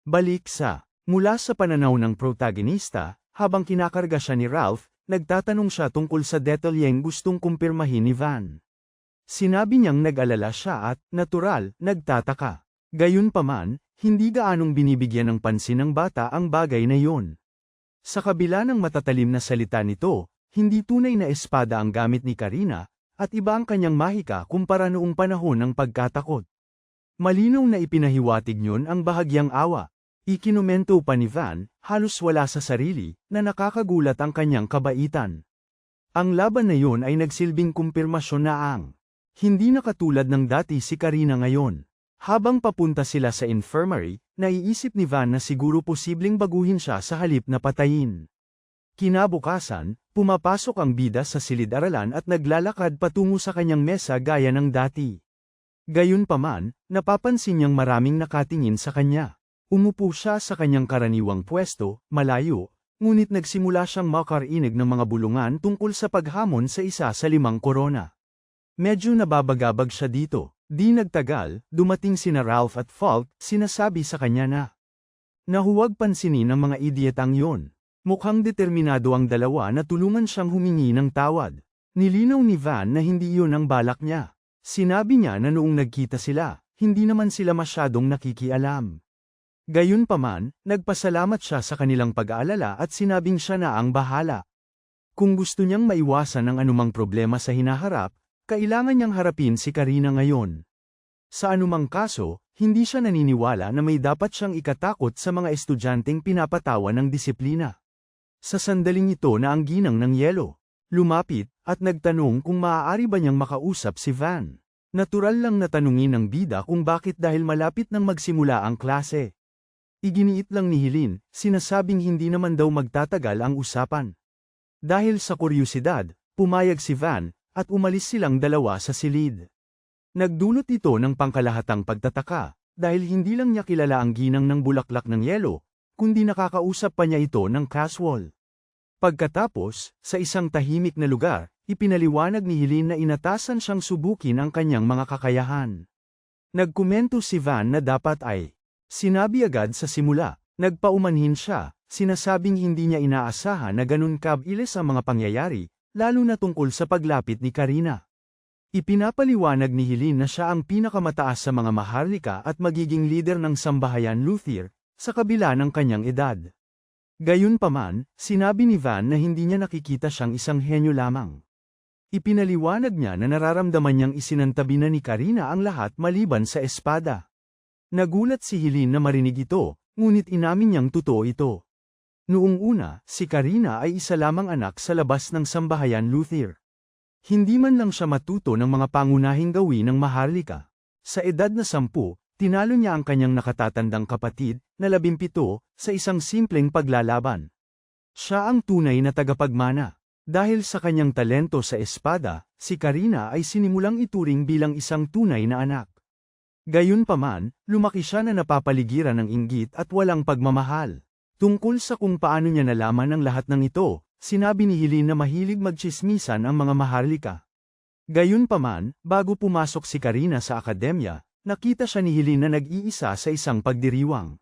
Balik sa mula sa pananaw ng protagonista, habang kinakarga siya ni Ralph, nagtatanong siya tungkol sa detalyeng gustong kumpirmahin ni Van. Sinabi niyang nag-alala siya at, natural, nagtataka. Gayunpaman, hindi gaanong binibigyan ng pansin ng bata ang bagay na yun. Sa kabila ng matatalim na salita nito, hindi tunay na espada ang gamit ni Karina, at iba ang kanyang mahika kumpara noong panahon ng pagkatakot. Malinaw na ipinahiwatig niyon ang bahagyang awa. Ikinumento pa ni Van, halos wala sa sarili, na nakakagulat ang kanyang kabaitan. Ang laban na yun ay nagsilbing kumpirmasyon na ang hindi na katulad ng dati si Karina ngayon. Habang papunta sila sa infirmary, naiisip ni Van na siguro posibleng baguhin siya sa halip na patayin. Kinabukasan, pumapasok ang bida sa silid-aralan at naglalakad patungo sa kanyang mesa gaya ng dati. Gayunpaman, napapansin niyang maraming nakatingin sa kanya. Umupo siya sa kanyang karaniwang pwesto, malayo, ngunit nagsimula siyang makarinig ng mga bulungan tungkol sa paghamon sa isa sa 5 korona. Medyo nababagabag siya dito. Di nagtagal, dumating sina Ralph at Falk, sinasabi sa kanya na nahuwag pansinin ng mga idiotang yon. Mukhang determinado ang dalawa na tulungan siyang humingi ng tawad. Nilinaw ni Van na hindi iyon ang balak niya. Sinabi niya na noong nagkita sila, hindi naman sila masyadong nakikialam. Gayunpaman, nagpasalamat siya sa kanilang pag-aalala at sinabing siya na ang bahala. Kung gusto niyang maiwasan ang anumang problema sa hinaharap, kailangan niyang harapin si Karina ngayon. Sa anumang kaso, hindi siya naniniwala na may dapat siyang ikatakot sa mga estudyanteng pinapatawan ng disiplina. Sa sandaling ito na ang ginang ng yelo, lumapit, at nagtanong kung maaari ba niyang makausap si Van. Natural lang na tanungin ng bida kung bakit dahil malapit nang magsimula ang klase. Iginiit lang ni Helene, sinasabing hindi naman daw magtatagal ang usapan. Dahil sa kuryusidad, pumayag si Van, at umalis silang dalawa sa silid. Nagdulot ito ng pangkalahatang pagtataka, dahil hindi lang niya kilala ang ginang ng bulaklak ng yelo, kundi nakakausap pa niya ito ng casual. Pagkatapos, sa isang tahimik na lugar, ipinaliwanag ni Helene na inatasan siyang subukin ang kanyang mga kakayahan. Nagkomento si Van na dapat ay sinabi agad sa simula. Nagpaumanhin siya, sinasabing hindi niya inaasahan na ganun kabilis ang mga pangyayari, lalo na tungkol sa paglapit ni Karina. Ipinapaliwanag ni Helene na siya ang pinakamataas sa mga maharlika at magiging leader ng sambahayan Luthier, sa kabila ng kanyang edad. Gayunpaman, sinabi ni Van na hindi niya nakikita siyang isang henyo lamang. Ipinaliwanag niya na nararamdaman niyang isinantabi na ni Karina ang lahat maliban sa espada. Nagulat si Helene na marinig ito, ngunit inamin niyang totoo ito. Noong una, si Karina ay isa lamang anak sa labas ng sambahayan Luthier. Hindi man lang siya matuto ng mga pangunahing gawin ng maharlika. Sa edad na 10, tinalo niya ang kanyang nakatatandang kapatid, na 17, sa isang simpleng paglalaban. Siya ang tunay na tagapagmana. Dahil sa kanyang talento sa espada, si Karina ay sinimulang ituring bilang isang tunay na anak. Gayunpaman, lumaki siya na napapaligiran ng inggit at walang pagmamahal. Tungkol sa kung paano niya nalaman ang lahat ng ito, sinabi ni Helene na mahilig magtsismisan ang mga maharlika. Gayunpaman, bago pumasok si Karina sa akademya, nakita siya ni Helene na nag-iisa sa isang pagdiriwang.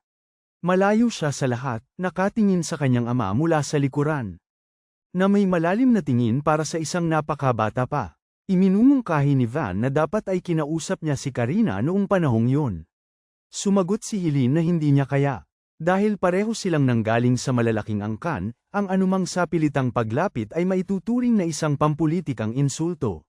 Malayo siya sa lahat, nakatingin sa kanyang ama mula sa likuran. Na may malalim na tingin para sa isang napakabata pa. Iminumungkahi ni Van na dapat ay kinausap niya si Karina noong panahong yun. Sumagot si Helene na hindi niya kaya. Dahil pareho silang nanggaling sa malalaking angkan, ang anumang sapilitang paglapit ay maituturing na isang pampulitikang insulto.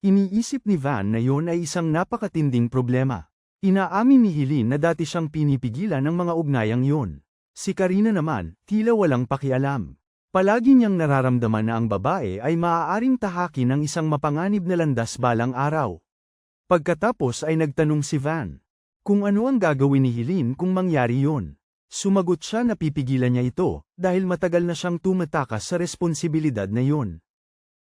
Iniisip ni Van na yon ay isang napakatinding problema. Inaamin ni Helene na dati siyang pinipigilan ng mga ugnayang yon. Si Karina naman, tila walang pakialam. Palagi niyang nararamdaman na ang babae ay maaaring tahakin ng isang mapanganib na landas balang araw. Pagkatapos ay nagtanong si Van kung ano ang gagawin ni Helene kung mangyari yon. Sumagot siya na pipigilan niya ito, dahil matagal na siyang tumatakas sa responsibilidad na yon.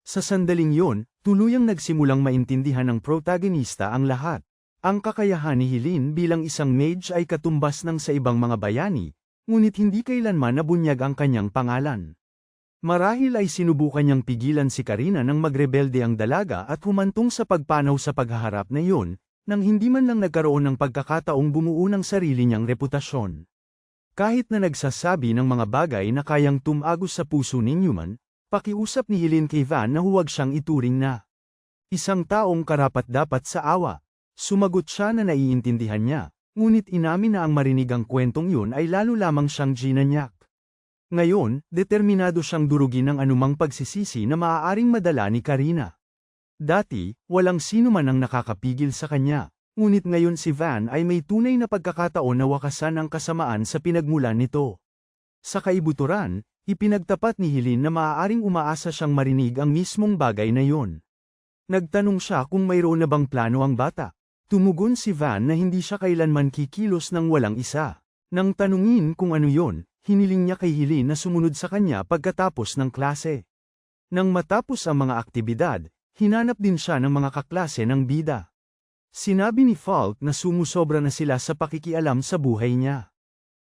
Sa sandaling yon, tuluyang nagsimulang maintindihan ng protagonista ang lahat. Ang kakayahan ni Helene bilang isang mage ay katumbas ng sa ibang mga bayani, ngunit hindi kailanman nabunyag ang kanyang pangalan. Marahil ay sinubukan niyang pigilan si Karina nang magrebelde ang dalaga at humantong sa pagpanaw sa paghaharap na yon, nang hindi man lang nagkaroon ng pagkakataong bumuo ng sarili niyang reputasyon. Kahit na nagsasabi ng mga bagay na kayang tumagos sa puso ni Newman, pakiusap ni Helene kay Van na huwag siyang ituring na isang taong karapat-dapat sa awa. Sumagot siya na naiintindihan niya, ngunit inamin na ang marinig ang kwentong yun ay lalo lamang siyang ginanyak. Ngayon, determinado siyang durugin ang anumang pagsisisi na maaaring madala ni Karina. Dati, walang sino man ang nakakapigil sa kanya. Ngunit ngayon si Van ay may tunay na pagkakataon na wakasan ang kasamaan sa pinagmulan nito. Sa kaibuturan, ipinagtapat ni Helene na maaaring umaasa siyang marinig ang mismong bagay na yon. Nagtanong siya kung mayroon na bang plano ang bata. Tumugon si Van na hindi siya kailanman kikilos ng walang isa. Nang tanungin kung ano yon, hiniling niya kay Helene na sumunod sa kanya pagkatapos ng klase. Nang matapos ang mga aktibidad, hinanap din siya ng mga kaklase ng bida. Sinabi ni Falk na sumusobra na sila sa pakikialam sa buhay niya.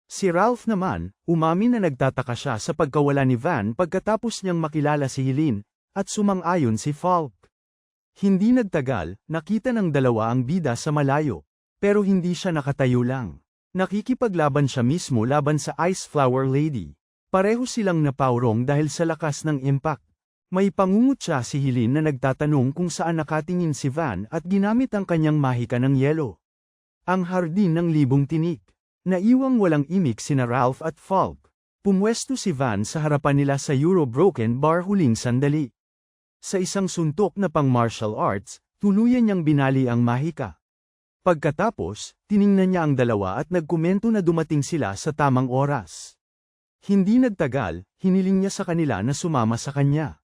Si Ralph naman, umamin na nagtataka siya sa pagkawala ni Van pagkatapos niyang makilala si Helene, at sumang-ayon si Falk. Hindi nagtagal, nakita ng dalawa ang bida sa malayo, pero hindi siya nakatayo lang. Nakikipaglaban siya mismo laban sa Ice Flower Lady. Pareho silang napaurong dahil sa lakas ng impact. May pangungutya si Helene na nagtatanong kung saan nakatingin si Van at ginamit ang kanyang mahika ng yelo. Ang hardin ng libong tinik. Naiwang walang imik sina Ralph at Falk. Pumwesto si Van sa harapan nila sa Euro Broken Bar huling sandali. Sa isang suntok na pang martial arts, tuluyan niyang binali ang mahika. Pagkatapos, tiningnan niya ang dalawa at nagkomento na dumating sila sa tamang oras. Hindi nagtagal, hiniling niya sa kanila na sumama sa kanya.